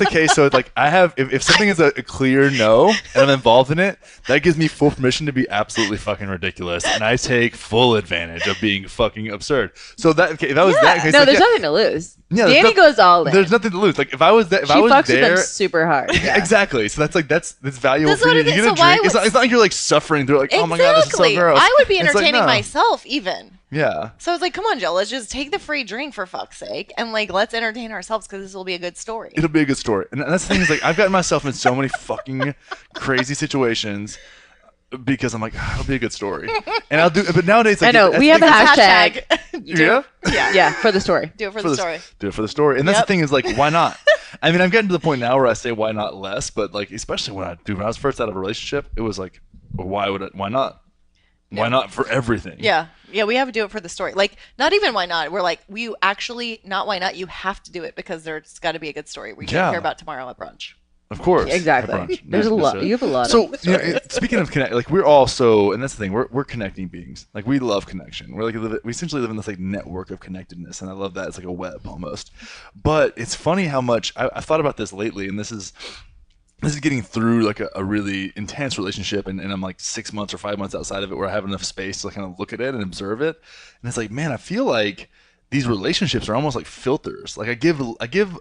case, so it's like I have if something is a clear no and I'm involved in it, that gives me full permission to be absolutely fucking ridiculous, and I take full advantage of being fucking absurd. So that if that was that case, no, like, there's nothing to lose. Yeah, Danny goes all in. There's nothing to lose. Like if I was there, she fucks with them super hard. Yeah. Exactly. So that's valuable for you. You get a drink. It's not like you're like suffering through like, oh my god, this is so gross. I would be entertaining myself even. Yeah. So I was like, come on, Jill, let's just take the free drink for fuck's sake, and like let's entertain ourselves because this will be a good story. It'll be a good story, and that's the thing is like I've gotten myself in so many fucking crazy situations. Because I'm like, it'll be a good story, and I'll do. But nowadays, like, I know we have a hashtag. Yeah, for the story. Do it for the story. Do it for the story, and that's the thing is like, why not? I mean, I'm getting to the point now where I say why not less, but like, especially when I was first out of a relationship, it was like, well, why not? Why not for everything? Yeah, we have to do it for the story. Like, not even why not. We're like, we actually not why not. You have to do it because there's got to be a good story we can't hear about tomorrow at brunch. Of course. Exactly. There's a lot. You have a lot. So, speaking of connect, like we're all so, and that's the thing, we're connecting beings. Like we love connection. We're like we essentially live in this like network of connectedness, and I love that. It's like a web almost. But it's funny how much I thought about this lately, and this is getting through like a really intense relationship, and I'm like 6 months or 5 months outside of it, where I have enough space to like kind of look at it and observe it, and it's like, man, I feel like these relationships are almost like filters. Like I give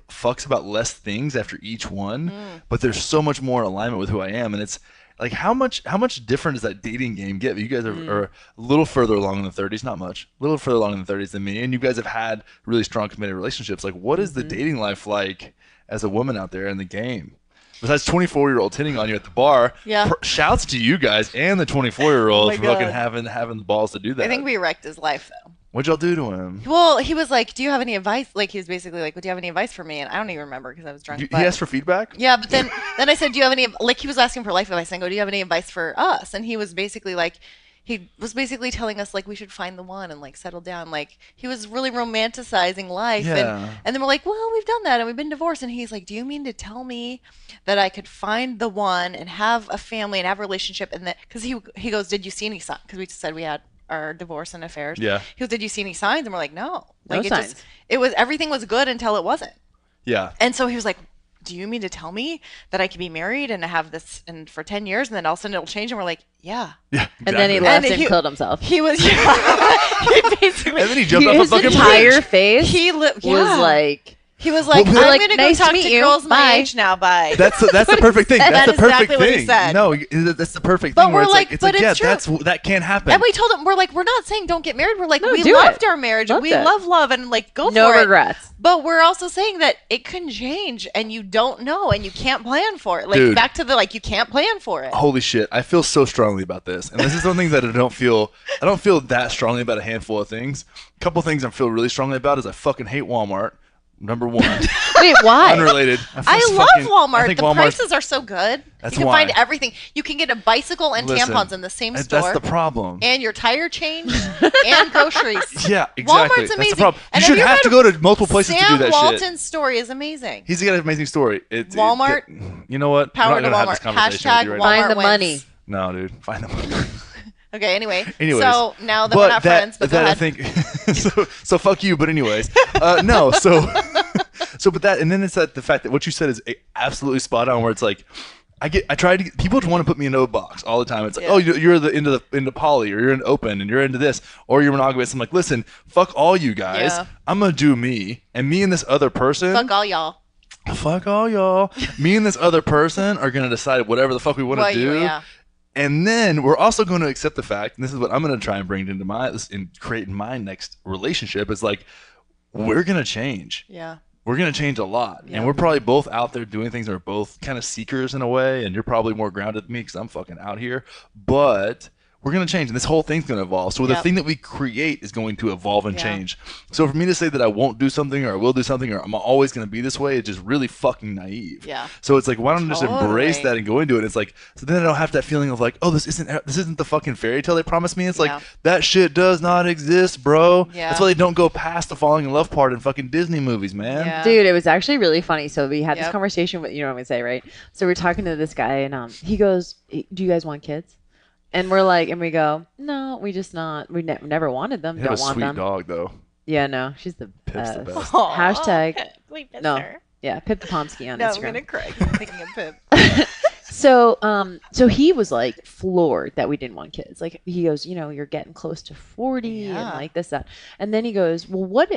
fucks about less things after each one, but there's so much more alignment with who I am, and it's like how much different does that dating game get? You guys are a little further along in the 30s, not much, a little further along in the 30s than me, and you guys have had really strong committed relationships. Like what is the dating life like as a woman out there in the game? Besides 24-year-olds hitting on you at the bar, shouts to you guys and the 24-year-olds for fucking having the balls to do that. I think we wrecked his life though. What'd y'all do to him? Well, he was like, do you have any advice? Like, he was basically like, do you have any advice for me? And I don't even remember because I was drunk. He asked for feedback? Yeah, but then I said, do you have any, like, he was asking for life advice. And I go, do you have any advice for us? And he was basically like, he was basically telling us, like, we should find the one and, like, settle down. Like, he was really romanticizing life. Yeah. And then we're like, well, we've done that and we've been divorced. And he's like, do you mean to tell me that I could find the one and have a family and have a relationship? And that, because he goes, did you see any signs? Because we said we had our divorce and affairs. Yeah. He goes, did you see any signs? And we're like, no. No Like, signs. Everything was good until it wasn't. Yeah. And so he was like, do you mean to tell me that I could be married and have this and for 10 years and then all of a sudden it'll change? And we're like, yeah. Yeah. Exactly. And then he left and killed himself. He was, he basically. And then he jumped off a fucking bridge. His entire bridge. face was like. He was like, well, I'm like, going to go nice talk to to you. girls my Bye. age now. Bye. That's the perfect thing. That's the perfect exactly what he thing. said. No, that's the perfect But thing. Where we're like, it's but like, it's yeah, true. that can't happen. And we told him, we're like, we're not saying don't get married. We're like, No, we do loved it. our marriage. Loved We it. love and like go No for it. regrets. But we're also saying that it can change and you don't know and you can't plan for it. Like Dude. back to the like you can't plan for it. Holy shit, I feel so strongly about this. And this is something that I don't feel that strongly about a handful of things. A couple things I feel really strongly about is I fucking hate Walmart. Number one. Wait, why? Unrelated. I love Walmart. I think The Walmart's- prices are so good. That's you can why. find everything. You can get a bicycle and Listen, tampons in the same store. That's the problem. And your tire change and groceries. Yeah, exactly. Walmart's That's amazing. the problem. You And should have to go to multiple places to do Sam that Walton's shit. story is amazing. He's got an amazing story. Walmart. You know what? Power I'm to not gonna have Walmart. this conversation Hashtag with you right Walmart Find the wins. money. now. No, dude. Find the money. Okay, anyway. Anyways, so now that we're not friends, but go I ahead. think so fuck you. But anyways, no. But that, and then it's the fact that what you said is absolutely spot on. Where it's like, people want to put me into a box all the time. It's like, Yeah. oh, you're into poly, or you're into open, and you're into this, or you're monogamous. I'm like, listen, fuck all you guys. Yeah. I'm gonna do me, and me and this other person. Fuck all y'all. Fuck all y'all. Me and this other person are gonna decide whatever the fuck we want to do. Yeah. And then we're also going to accept the fact, and this is what I'm going to try and bring into create in my next relationship, is like, we're going to change. Yeah. We're going to change a lot. Yeah. And we're probably both out there doing things that are both kind of seekers in a way. And you're probably more grounded than me because I'm fucking out here. But we're going to change, and this whole thing's going to evolve. So the thing that we create is going to evolve and change. So for me to say that I won't do something or I will do something or I'm always going to be this way is just really fucking naive. Yeah. So it's like, why don't I just embrace that and go into it? It's like, so then I don't have that feeling of like, oh, this isn't the fucking fairy tale they promised me. It's like, that shit does not exist, bro. Yeah. That's why they don't go past the falling in love part in fucking Disney movies, man. Yeah. Dude, it was actually really funny. So we had this conversation with, you know what I'm going to say, right? So we're talking to this guy and he goes, do you guys want kids? And we're like, and we go, no, we just not. We never wanted them. You Don't have a want sweet them. dog, though. Yeah, no, she's the Pip's best. the best. Hashtag. We miss No. her. Yeah, Pip the Pomsky on No, Instagram. I'm gonna cry. I'm thinking of Pip. So he was like floored that we didn't want kids. Like he goes, you know, you're getting close to 40 and like this, that. And then he goes, well, what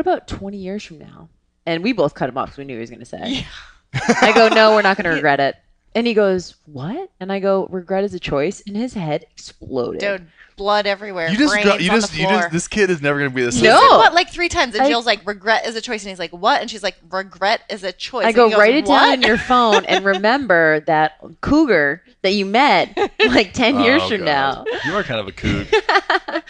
about 20 years from now? And we both cut him off because we knew he was going to say. Yeah. I go, no, we're not going to regret it. And he goes, what? And I go, regret is a choice. And his head exploded. Dude, blood everywhere. This kid is never going to be the same. No. What, like 3 times? And Jill's like, regret is a choice. And he's like, what? And she's like, regret is a choice. I go, write it down on your phone and remember that cougar that you met like 10 years from now. You are kind of a coug.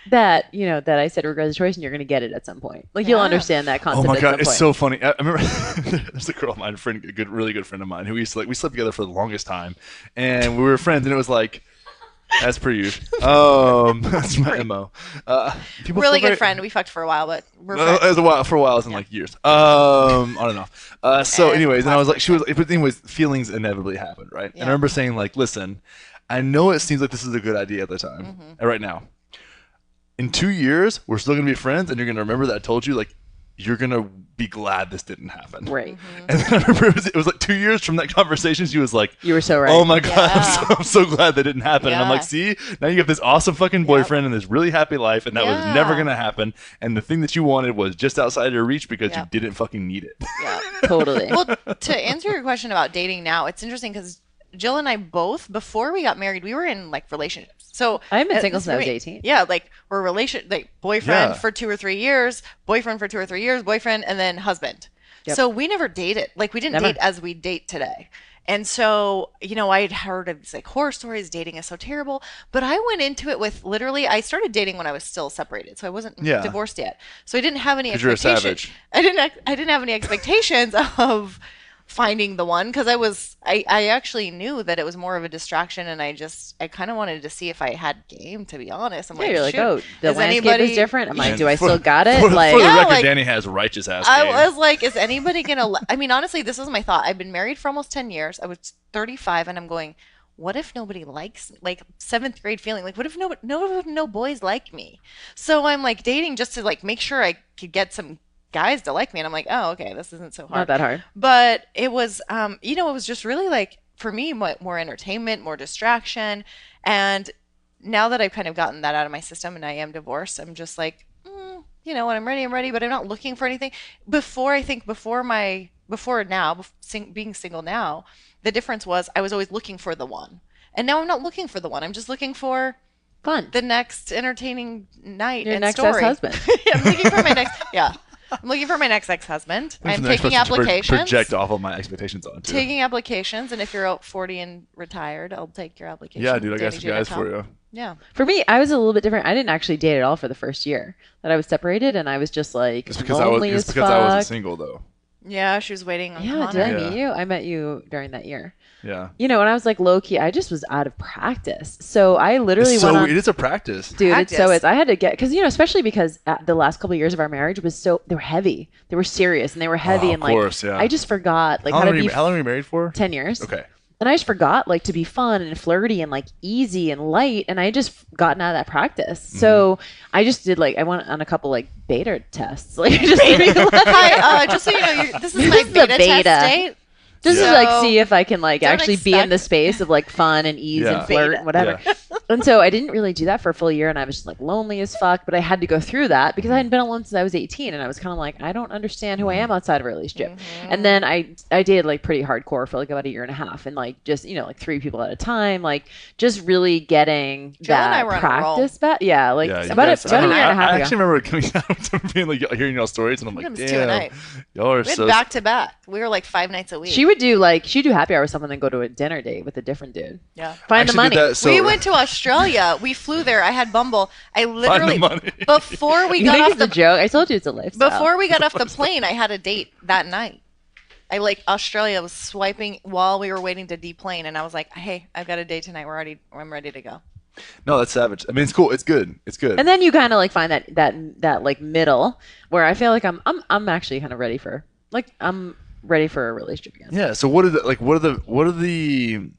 that I said regret is a choice and you're going to get it at some point. Like you'll understand that concept. Oh my God, at some it's point. so funny. I remember there's a girl of mine, really good friend of mine, who we slept together for the longest time, and we were friends, and it was like, as per usual. That's my MO. Really good friend. We fucked for a while, but we're friends. For a while, as in like years. On and off. So anyways, and I was like, but anyways, feelings inevitably happened, right? Yeah. And I remember saying like, listen, I know it seems like this is a good idea at the time, right now. In 2 years, we're still going to be friends, and you're going to remember that I told you, like, you're going to be glad this didn't happen. Right. And then I remember it was like 2 years from that conversation, she was like, you were so right. Oh my God, I'm so glad that didn't happen. And I'm like, see, now you have this awesome fucking boyfriend and this really happy life, and that was never going to happen. And the thing that you wanted was just outside your reach because you didn't fucking need it. Yeah. Totally. Well, to answer your question about dating now, it's interesting because Jill and I both, before we got married, we were in like relationships. So I've been single since I was 18. Yeah, like we're boyfriend for 2 or 3 years, boyfriend for 2 or 3 years, boyfriend, and then husband. Yep. So we never dated. Like we didn't date as we date today. And so, I had heard of these like horror stories, dating is so terrible. But I went into it with I started dating when I was still separated. So I wasn't divorced yet. So I didn't have any expectations. You're a savage. I didn't have any expectations of finding the one because I actually knew that it was more of a distraction, and I kind of wanted to see if I had game, to be honest. I'm you're like, shoot, oh, the landscape is different. I'm like, do I still got it? For the like, record, Danny has righteous ass game. I was like, is anybody gonna? I mean, honestly, this was my thought. I've been married for almost 10 years. I was 35, and I'm going, what if nobody likes me? Like 7th grade feeling, like what if no boys like me? So I'm like dating just to like make sure I could get some guys to like me, and I'm like, oh, okay, this isn't so hard. Not that hard. But it was it was just really like, for me, more entertainment, more distraction. And now that I've kind of gotten that out of my system and I am divorced, I'm just like, when I'm ready, but I'm not looking for anything. Being single now, the difference was I was always looking for the one, and now I'm not looking for the one. I'm just looking for fun, the next entertaining night. Your and next story. ex-husband. I'm looking for my next. Yeah. I'm looking for my next ex-husband. I'm taking applications. Project off of my expectations on too. Taking applications, and if you're out 40 and retired, I'll take your application. Yeah, dude, I got some guys for you. Yeah. For me, I was a little bit different. I didn't actually date at all for the first year that I was separated, and I was just like lonely as fuck. I wasn't single though. Yeah, she was waiting on Connor. Did I meet you? I met you during that year. Yeah. When I was like low key, I just was out of practice. So I literally went on. It is a practice. Dude, it so is. I had to get, because, especially because the last couple of years of our marriage they were heavy. They were serious and they were heavy. And I just forgot how long were you married for? 10 years. Okay. And I just forgot to be fun and flirty and easy and light. And I just gotten out of that practice. Mm-hmm. So I just did I went on a couple beta tests. Hi, just so you know, this is my beta test date. Just to see if I can actually be in the space of fun and ease and flirt and whatever. Yeah. And so I didn't really do that for a full year, and I was just lonely as fuck, but I had to go through that because I hadn't been alone since I was 18, and I was kind of I don't understand who I am outside of a relationship. Mm-hmm. And then I dated pretty hardcore for about a year and a half, and just 3 people at a time, just really getting Jill that practice back. Yeah, about a year and a half ago. I actually remember coming down to being hearing y'all stories, and I'm like, damn, y'all are so back to back. We were 5 nights a week. She would do she'd do happy hour with someone, then go to a dinner date with a different dude. Yeah, find the money. We went to Australia. Australia. We flew there. I had Bumble. I literally money. before we You got think off it's a the joke? I told you it's a lifestyle. before we got off the plane, I had a date that night. Australia was swiping while we were waiting to deplane, and I was like, "Hey, I've got a date tonight. I'm ready to go." No, that's savage. I mean, it's cool. It's good. It's good. And then you kind of like find that like middle where I feel like I'm actually kind of ready for I'm ready for a relationship again. Yeah. So what are the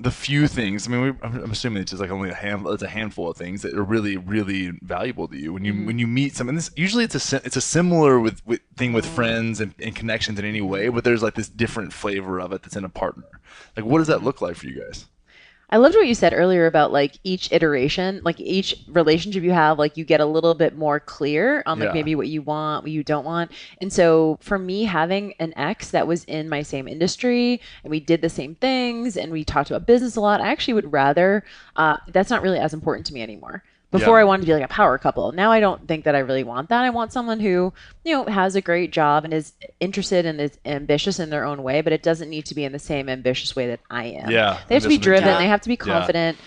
few things? I mean, I'm assuming it's just like only it's a handful of things that are really, really valuable to you when you meet someone. This usually it's a similar thing with friends and connections in any way, but there's like this different flavor of it that's in a partner. Like, what does that look like for you guys? I loved what you said earlier about like each iteration, like each relationship you have, like you get a little bit more clear on like maybe what you want, what you don't want. And so for me, having an ex that was in my same industry and we did the same things and we talked about business a lot, I actually would rather, that's not really as important to me anymore. Before I wanted to be like a power couple. Now I don't think that I really want that. I want someone who, has a great job and is interested and is ambitious in their own way, but it doesn't need to be in the same ambitious way that I am. Yeah. They have to be driven. They have to be confident.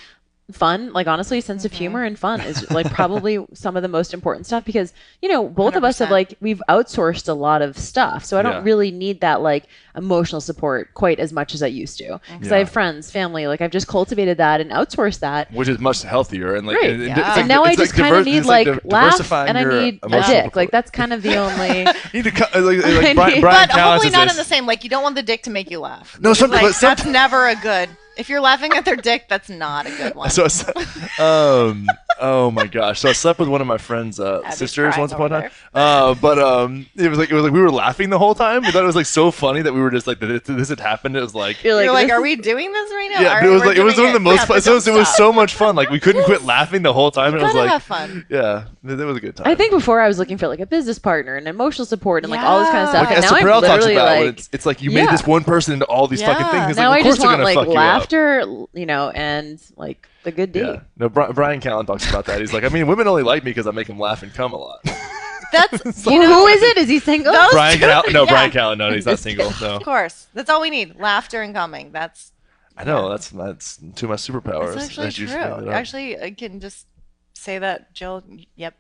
Fun, like honestly, sense of humor and fun is like probably some of the most important stuff because, both 100%. Of us have we've outsourced a lot of stuff. So I don't really need that like emotional support quite as much as I used to because I have friends, family, like I've just cultivated that and outsourced that. Which is much healthier. And like, and now I just kind of need like laugh and I need a dick. Support. Like that's kind of the only. You need to like Brian but hopefully not in the same, like you don't want the dick to make you laugh. No, that's never a good. If you're laughing at their dick, that's not a good one. So, oh my gosh! So I slept with one of my friend's sisters once upon a time. But it was like we were laughing the whole time. We thought it was like so funny that we were just like this had happened. It was like you're like, are we doing this right now? Yeah, it was one of the most fun. So it was so much fun. Like we couldn't quit laughing the whole time. And it was like have fun. Yeah, it was a good time. I think before I was looking for like a business partner and emotional support and like all this kind of stuff. Like and as now Superell I'm literally talks about, like, it's like you made this one person into all these fucking things. Now like, I just want like laughter, and like the good deed. Yeah. No, Brian Callen talks about that. He's like, I mean, women only like me because I make them laugh and come a lot. That's who is it? Is he single? Brian Callen. No, he's not single. No. Of course, that's all we need: laughter and coming. I know that's two of my superpowers. That's actually true. Actually, I can just say that, Jill. Yep.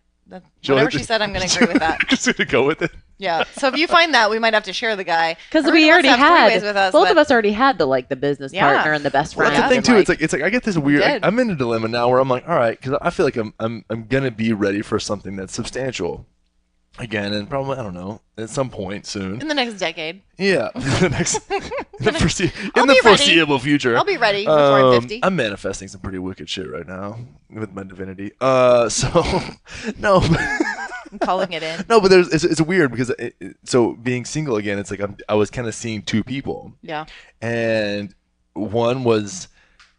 Jill, whatever she said, I'm going to agree with that. Just going to go with it. Yeah. So if you find that, we might have to share the guy because we already had both of us already had the business partner and the best friend. Well, that's the thing too. It's like I get this weird. I'm in a dilemma now where I'm like, all right, because I feel like I'm gonna be ready for something that's substantial again, and probably I don't know at some point soon in the next decade. Yeah, in the foreseeable future. I'll be ready before I'm 50. I'm manifesting some pretty wicked shit right now with my divinity. So no. I'm calling it in. No, but it's weird because so being single again, it's like I was kind of seeing two people. Yeah. And one was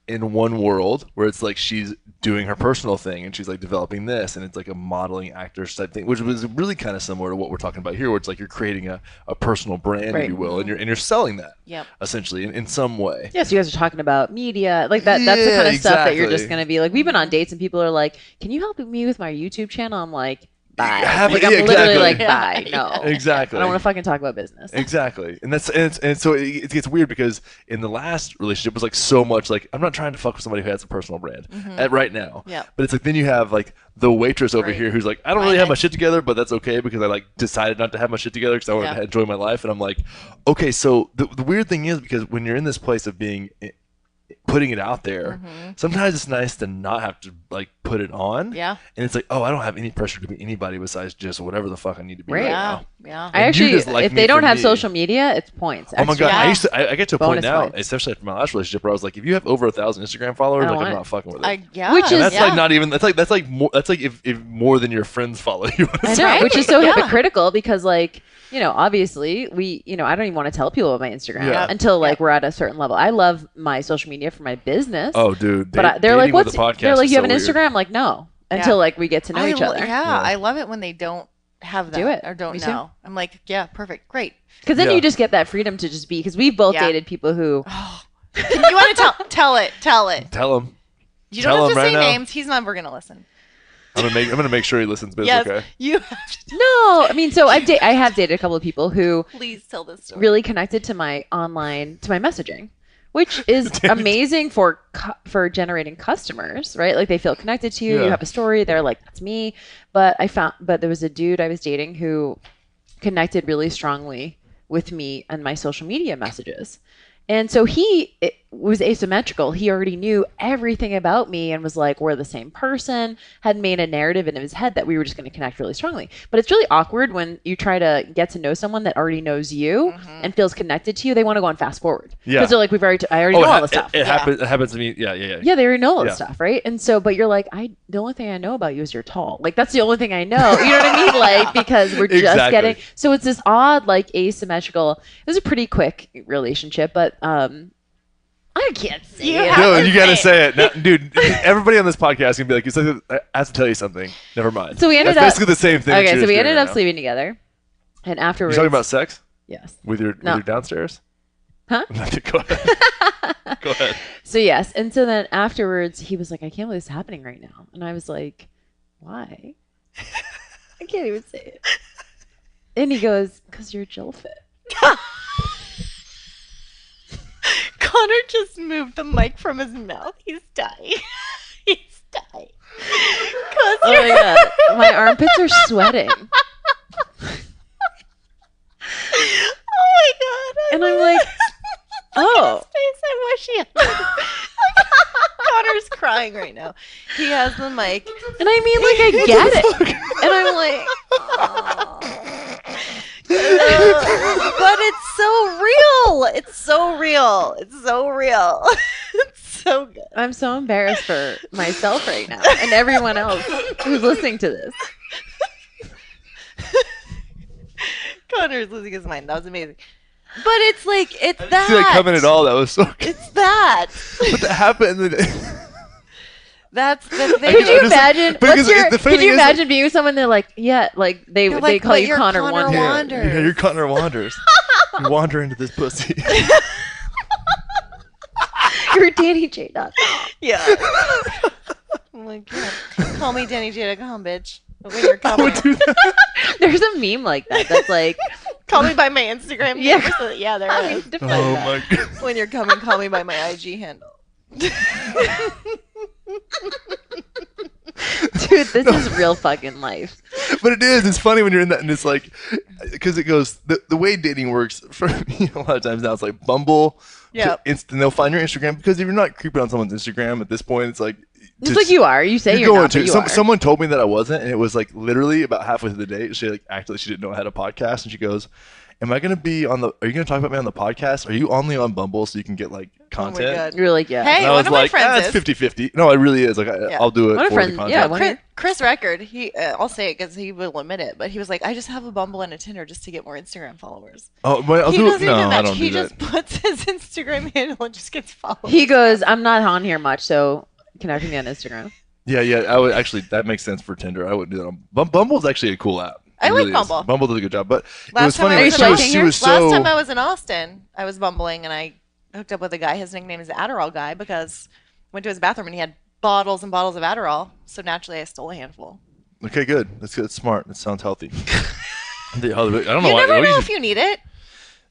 in one world where it's like she's doing her personal thing and she's like developing this and it's like a modeling actress type thing, which was really kind of similar to what we're talking about here, where it's like you're creating a personal brand, if you will, and you're selling that essentially in some way. Yeah, so you guys are talking about media, like that. That's the kind of stuff that you're just gonna be like. We've been on dates and people are like, "Can you help me with my YouTube channel?" I'm like, bye. I'm literally like, bye. No. Exactly. I don't want to fucking talk about business. Exactly. And so it gets weird because in the last relationship it was like so much like I'm not trying to fuck with somebody who has a personal brand right now. Yeah. But it's like then you have like the waitress over here who's like, I don't really have my shit together, but that's okay because I like decided not to have my shit together because I want to enjoy my life. And I'm like, okay, so the weird thing is because when you're in this place of putting it out there, sometimes it's nice to not have to like put it on. Yeah. And it's like, oh, I don't have any pressure to be anybody besides just whatever the fuck I need to be right now. Yeah. I actually, if they don't have social media, it's points. Oh my God. I get to a point now, points. especially after my last relationship, where I was like, if you have over 1,000 Instagram followers, like I'm not fucking with it. Which is that's like not even, that's like if more than your friends follow you. I know, which is so hypocritical because like, obviously we, I don't even want to tell people about my Instagram until like we're at a certain level. I love my social media for my business. Oh, dude. But they're like, they're like, you have an Instagram? I'm like, no. Until like we get to know each other. Yeah, I love it when they don't have that. Do it. Or don't know. I'm like, yeah, perfect. Great. Because then you just get that freedom to just be, because we've both dated people who. You want to tell it. Tell him. You don't have to say names. He's never going to listen. I'm gonna make sure he listens, but yes, it's okay. You have to. No, I mean, so I have dated a couple of people who please tell this story. Really connected to my messaging, which is amazing for generating customers, right? Like they feel connected to you. You have a story. They're like, that's me. But there was a dude I was dating who connected really strongly with me and my social media messages. And so it was asymmetrical. He already knew everything about me and was like, we're the same person, had made a narrative in his head that we were just going to connect really strongly. But it's really awkward when you try to get to know someone that already knows you and feels connected to you. They want to go on fast forward. Because they're like, I already know all the stuff. It happens to me. Yeah. Yeah, they already know all the stuff, right? And so, but you're like, the only thing I know about you is you're tall. Like, that's the only thing I know. You know what I mean? Like, because we're just getting... So it's this odd, like, asymmetrical... It was a pretty quick relationship, but... I can't say it. No, you gotta say it, now, dude. Everybody on this podcast is gonna be like, I have to tell you something. Never mind. So we ended up basically the same thing. Okay, so we ended up sleeping together, and afterwards, you talking about sex? Yes. With your downstairs? Huh? Go ahead. Go ahead. So yes, and so then afterwards, he was like, "I can't believe this is happening right now," and I was like, "Why?" I can't even say it. And he goes, "'Cause you're Jill fit." Connor just moved the mic from his mouth. He's dying. He's dying. Oh my god, my armpits are sweating. Oh my god. And I'm like, oh. I wish he had. Connor's crying right now. He has the mic. And I mean, like, I get it. And I'm like, oh. But it's so real. It's so real. It's so real. It's so good. I'm so embarrassed for myself right now and everyone else who's listening to this. Connor's losing his mind. That was amazing. But it's like, it's that. I didn't see that coming at all. That was so good. It's that. But that happened. That's the thing. Could you imagine? Could you imagine being with someone? They're like, yeah, like they call you Connor Wanders. Yeah, you're Connor Wanders. You wander into this pussy. You're DannyJ.com. Yeah. I'm like, yeah. Call me DannyJ.com, bitch. When you're coming. I would do that. There's a meme like that. That's like, call me by my Instagram. Yeah. Yeah, there is. Oh my god. When you're coming, call me by my IG handle. Dude, this is real fucking life. But it is. It's funny when you're in that, and it's like, because it goes the way dating works for me. A lot of times now, it's like Bumble. Yeah. And they'll find your Instagram, because if you're not creeping on someone's Instagram at this point, it's like. It's like you are. You say you're not, but you are. Someone told me that I wasn't, and it was like literally about halfway through the date. She like acted like she didn't know I had a podcast, and she goes, "Am I going to be on the? Are you going to talk about me on the podcast? Are you only on Bumble so you can get like content?" Oh my God. You're like, yeah. Hey, and I was one of my like, friends it's 50-50. No, it really is. Like, I'll do it One of for friends, the content. yeah, Chris Record, I'll say it because he will admit it, but he was like, I just have a Bumble and a Tinder just to get more Instagram followers. Oh, but I'll do it. No, I don't He do that. just puts his Instagram handle and just gets followers. He goes, I'm not on here much, so connect with me on Instagram. Yeah. I would actually. That makes sense for Tinder. I wouldn't do that. Bumble's actually a cool app. I like Bumble. Bumble does a good job, but Last it was funny. time I was She was so. Last time I was in Austin, I was bumbling and I hooked up with a guy. His nickname is the Adderall guy because I went to his bathroom and he had bottles and bottles of Adderall. So naturally, I stole a handful. Okay, good. That's good. That's smart. That sounds healthy. I don't know. You never know if you need it.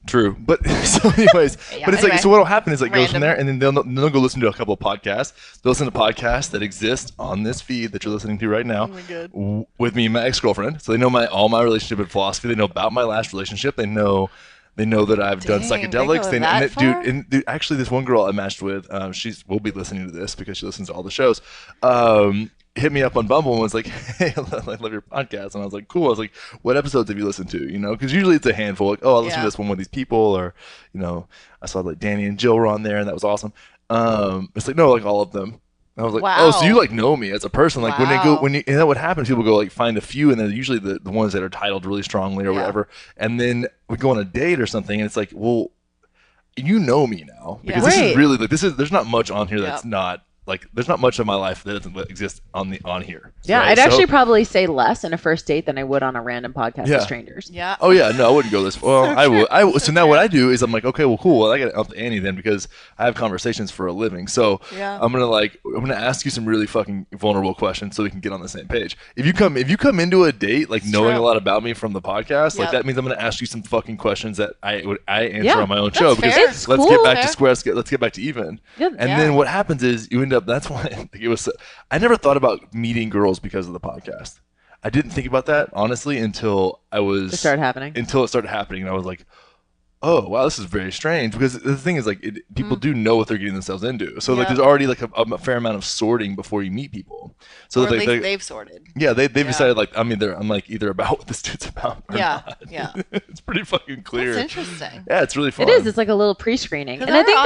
True, but so anyways, but it's like, so what'll happen is like goes from Random. there, and then they'll go listen to a couple of podcasts. They'll listen to podcasts that exist on this feed that you're listening to right now. Oh my God. With me and my ex-girlfriend, so they know all my relationship and philosophy. They know about my last relationship. They know that I've done Dang, psychedelics. they go that far? Dude, actually, this one girl I matched with, will be listening to this because she listens to all the shows. Hit me up on Bumble and was like, "Hey, I love your podcast," and I was like, "Cool." I was like, "What episodes have you listened to?" You know, because usually it's a handful. Like, "Oh, I listened to this one with these people," or I saw like Danny and Jill were on there, and that was awesome. It's like, no, like all of them. And I was like, Wow. "Oh, so you like know me as a person?" Like Wow. and that would happen. People go like find a few, and they're usually the ones that are titled really strongly or whatever, and then we go on a date or something, and it's like, well, you know me now because this is really like there's not much on here that's not like there's not much of my life that doesn't exist on here. Yeah, right? I'd actually probably say less in a first date than I would on a random podcast with strangers. Yeah. Oh yeah, no, I wouldn't go this. Well, I would. So now what I do is I'm like, okay, well, cool. Well, I got to up the ante then because I have conversations for a living. So I'm gonna ask you some really fucking vulnerable questions so we can get on the same page. If you come into a date like knowing a lot about me from the podcast, like that means I'm gonna ask you some fucking questions that I answer on my own show because let's get back to square. Let's get back to even. And then what happens is you end up. That's why it was. I never thought about meeting girls because of the podcast. I didn't think about that honestly until it started happening, and I was like, oh wow, this is very strange because the thing is like people do know what they're getting themselves into, so like there's already like a fair amount of sorting before you meet people. So or at least they've sorted. Yeah, they've decided like I'm like either about what this dude's about. Or not. It's pretty fucking clear. That's interesting. Yeah, it's really fun. It is. It's like a little pre-screening, and I think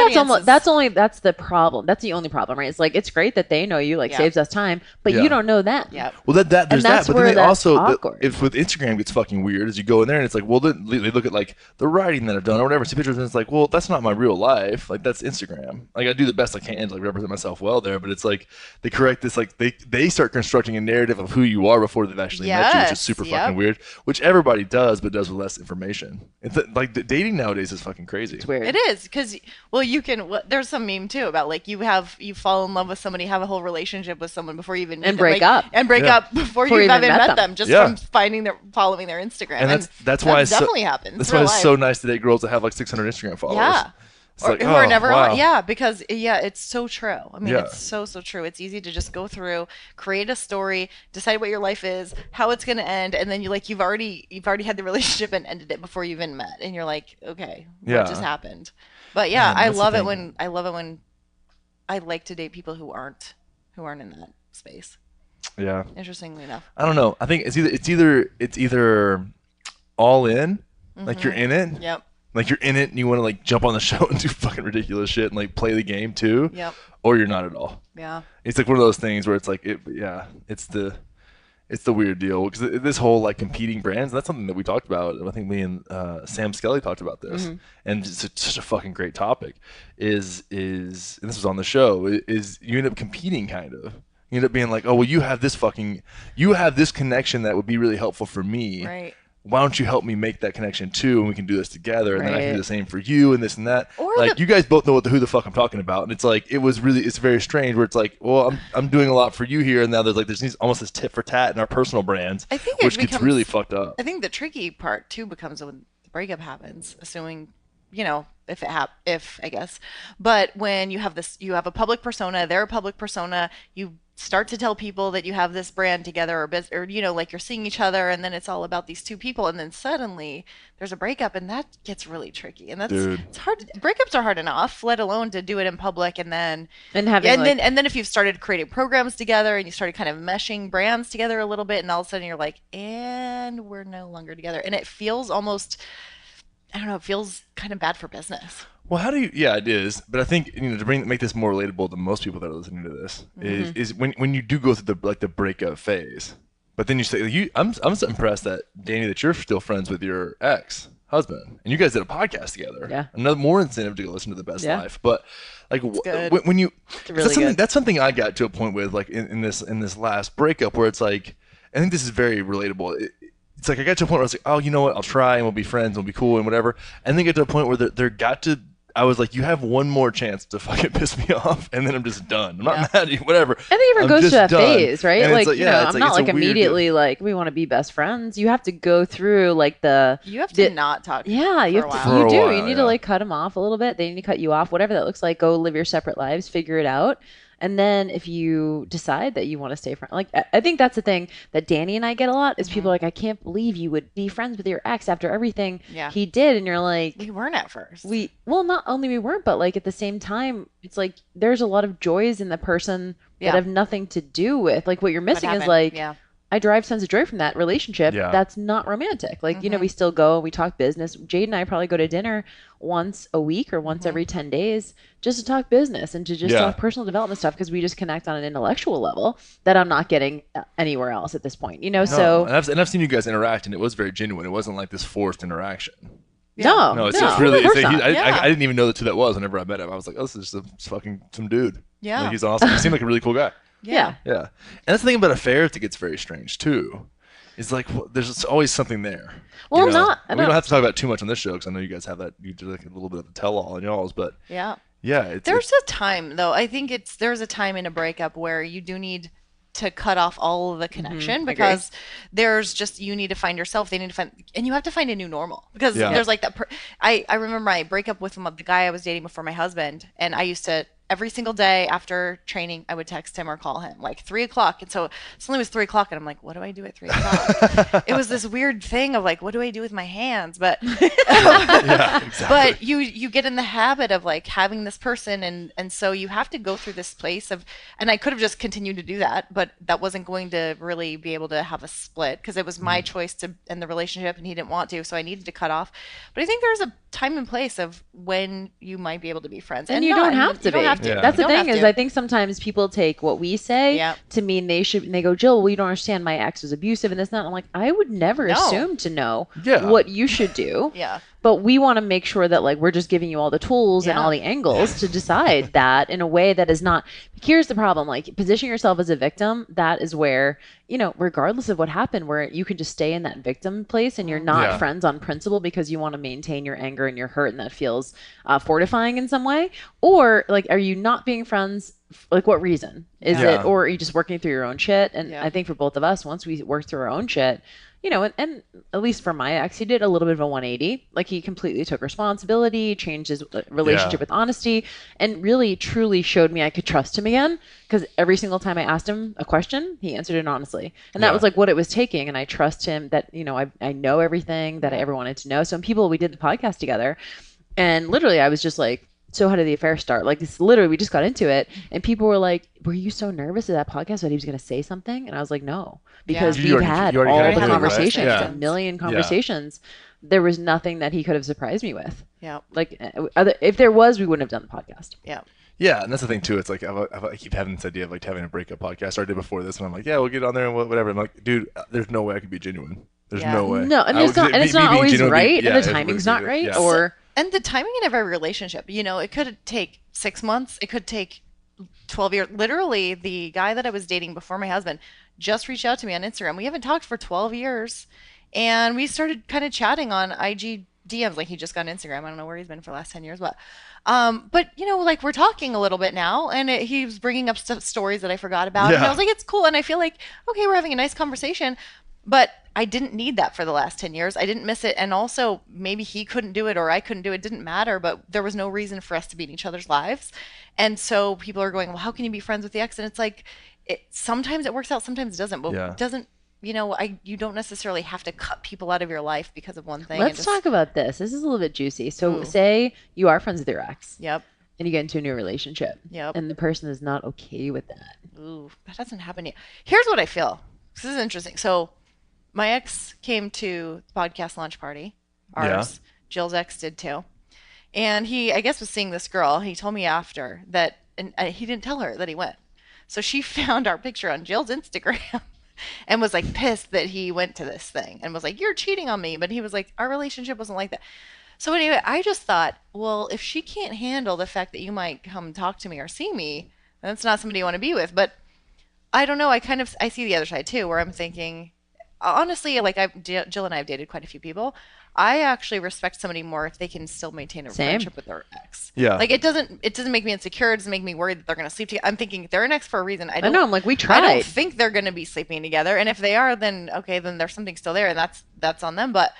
that's the problem. That's the only problem, right? It's like it's great that they know you, like saves us time, but you don't know them. Yeah. Well, there's that, but then they also if with Instagram gets fucking weird as you go in there and it's like, well, they look at like the writing that I've done or whatever, see pictures and it's like, well, that's not my real life. Like that's Instagram. Like I do the best I can to like represent myself well there, but it's like they correct this, like they start constructing a narrative of who you are before they've actually met you, which is super fucking weird. Which everybody does, but does with less information. It's like dating nowadays is fucking crazy. It's weird. It is because you can. There's some meme too about like you fall in love with somebody, have a whole relationship with someone before you even meet them, break up before you've even met them just from following their Instagram. And that's why it's definitely happens. That's why it's so nice to date girls that have like 600 Instagram followers. Yeah. It's like, who are never on. Yeah, because it's so true. I mean, it's so true. It's easy to just go through, create a story, decide what your life is, how it's going to end, and then you've already had the relationship and ended it before you even met, and you're like, okay, what just happened? But yeah, I love it when I like to date people who aren't in that space. Yeah. Interestingly enough. I don't know. I think it's either all in, like you're in it. Yep. Like you're in it and you want to like jump on the show and do fucking ridiculous shit and like play the game too. Yep. Or you're not at all. Yeah. It's like one of those things where it's like it's the weird deal because this whole like competing brands, that's something that we talked about. I think me and Sam Skelly talked about this, and it's such a fucking great topic. Is and this was on the show? Is you end up competing kind of. You end up being like, oh well, you have this connection that would be really helpful for me. Right. Why don't you help me make that connection too, and we can do this together, and then I can do the same for you, and this and that. Or like you guys both know who the fuck I'm talking about, and it's like it's very strange where it's like, well, I'm doing a lot for you here, and now there's almost this tit for tat in our personal brands, which gets really fucked up. I think the tricky part too becomes when the breakup happens, assuming if I guess, but when you have a public persona, they're a public persona, you start to tell people that you have this brand together or like you're seeing each other and then it's all about these two people and then suddenly there's a breakup and that gets really tricky and it's hard. Breakups are hard enough, let alone to do it in public and then if you've started creating programs together and you started kind of meshing brands together a little bit and all of a sudden you're like, and we're no longer together, and it feels almost, I don't know, it feels kind of bad for business. Well, how do you? Yeah, it is. But I think to make this more relatable to most people that are listening to this is when you do go through the breakup phase. But then you say, I'm so impressed that Danny, that you're still friends with your ex-husband and you guys did a podcast together. Yeah. Another more incentive to go listen to The Best Life. But like when you, really that's something I got to a point with like in this last breakup where it's like, I think this is very relatable. It's like I got to a point where I was like, oh, you know what? I'll try and we'll be friends. We'll be cool and whatever. And then get to a point where I was like, you have one more chance to fucking piss me off, and then I'm just done. I'm not mad at you, whatever. I think everyone goes through that phase, right? And like, I'm not like immediately like, we want to be best friends. You have to go through like you have to not talk. Yeah, you have to. You do. You need to like cut them off a little bit. They need to cut you off, whatever that looks like. Go live your separate lives, figure it out. And then if you decide that you want to stay friends, like I think that's the thing that Danny and I get a lot is people are like, I can't believe you would be friends with your ex after everything he did. And you're like, we weren't at first. Not only we weren't, but like at the same time, it's like there's a lot of joys in the person that have nothing to do with like what you're missing is like, I derive tons of joy from that relationship. Yeah. That's not romantic. Like, we still go, we talk business. Jade and I probably go to dinner once a week or once every 10 days just to talk business and to just talk personal development stuff because we just connect on an intellectual level that I'm not getting anywhere else at this point, so. And I've seen you guys interact and it was very genuine. It wasn't like this forced interaction. No, it's just really, I didn't even know who that was whenever I met him. I was like, oh, this is just fucking some dude. Yeah. Like, he's awesome. He seemed like a really cool guy. Yeah. Yeah. And that's the thing about affairs that gets very strange too. Is like there's always something there. Well, you know? not. And we don't have to talk about it too much on this show because I know you guys have that. You do like a little bit of the tell-all on y'all's, but Yeah. There's a time though. I think there's a time in a breakup where you do need to cut off all of the connection because there's just, you need to find yourself. They need to find, and you have to find a new normal because there's like that. I remember my breakup with the guy I was dating before my husband, and I used to, every single day after training, I would text him or call him like 3:00. And so suddenly it was 3:00 and I'm like, what do I do at 3:00? It was this weird thing of like, what do I do with my hands? But, exactly. but you get in the habit of like having this person. And so you have to go through this place of, and I could have just continued to do that, but that wasn't going to really be able to have a split because it was my choice to end the relationship and he didn't want to. So I needed to cut off. But I think there's a time and place of when you might be able to be friends. And you don't have to be. That's the thing is, I think sometimes people take what we say to mean they should, and they go, Jill, well, you don't understand. My ex was abusive and this and that. And I'm like, I would never assume to know what you should do. But we want to make sure that like we're just giving you all the tools and all the angles to decide that in a way that is not. Here's the problem: like positioning yourself as a victim. That is where, you know, regardless of what happened, where you can just stay in that victim place and you're not friends on principle because you want to maintain your anger and your hurt, and that feels fortifying in some way. Or like, are you not being friends? Like, what reason is it? Or are you just working through your own shit? And I think for both of us, once we work through our own shit, you know, and at least for my ex, he did a little bit of a 180. Like, he completely took responsibility, changed his relationship with honesty, and really, truly showed me I could trust him again. Because every single time I asked him a question, he answered it honestly. And that was like what it was taking. And I trust him that, you know, I know everything that I ever wanted to know. So when we did the podcast together, and literally I was just like, so how did the affair start? Like, this literally, we just got into it, and people were like, were you so nervous at that podcast that he was going to say something? And I was like, no, because we've had all the conversations, a million conversations. There was nothing that he could have surprised me with. Like, if there was, we wouldn't have done the podcast. Yeah, and that's the thing too. It's like I keep having this idea of like having a breakup podcast. Or I did before this, and I'm like, yeah, we'll get on there and whatever. I'm like, dude, there's no way I could be genuine. There's no way. No, and it's not always right, and the timing's not right, or. And the timing in every relationship, you know, it could take 6 months. It could take 12 years. Literally, the guy that I was dating before my husband just reached out to me on Instagram. We haven't talked for 12 years. And we started kind of chatting on IG DMs. Like, he just got on Instagram. I don't know where he's been for the last 10 years. But you know, like, we're talking a little bit now. And he was bringing up stories that I forgot about. And I was like, it's cool. And I feel like, okay, we're having a nice conversation. But I didn't need that for the last 10 years. I didn't miss it. And also, maybe he couldn't do it or I couldn't do it. It didn't matter, but there was no reason for us to be in each other's lives. And so people are going, well, how can you be friends with the ex? And it's like, sometimes it works out, sometimes it doesn't. But it doesn't, you know, you don't necessarily have to cut people out of your life because of one thing. Let's talk about this. This is a little bit juicy. So say you are friends with your ex. Yep. And you get into a new relationship. Yep. And the person is not okay with that. Ooh, that doesn't happen yet. Here's what I feel. This is interesting. So my ex came to the podcast launch party, ours. Jill's ex did too. And he, I guess, was seeing this girl. He told me after that, and he didn't tell her that he went. So she found our picture on Jill's Instagram and was like pissed that he went to this thing and was like, you're cheating on me. But he was like, our relationship wasn't like that. So anyway, I just thought, well, if she can't handle the fact that you might come talk to me or see me, that's not somebody you want to be with. But I don't know. I see the other side too, where I'm thinking, honestly, like Jill and I have dated quite a few people. I actually respect somebody more if they can still maintain a friendship with their ex. Yeah. Like, it doesn't make me insecure. It doesn't make me worried that they're going to sleep together. I'm thinking they're an ex for a reason. I know. I'm like, we tried. I don't think they're going to be sleeping together. And if they are, then okay, then there's something still there, and that's on them. But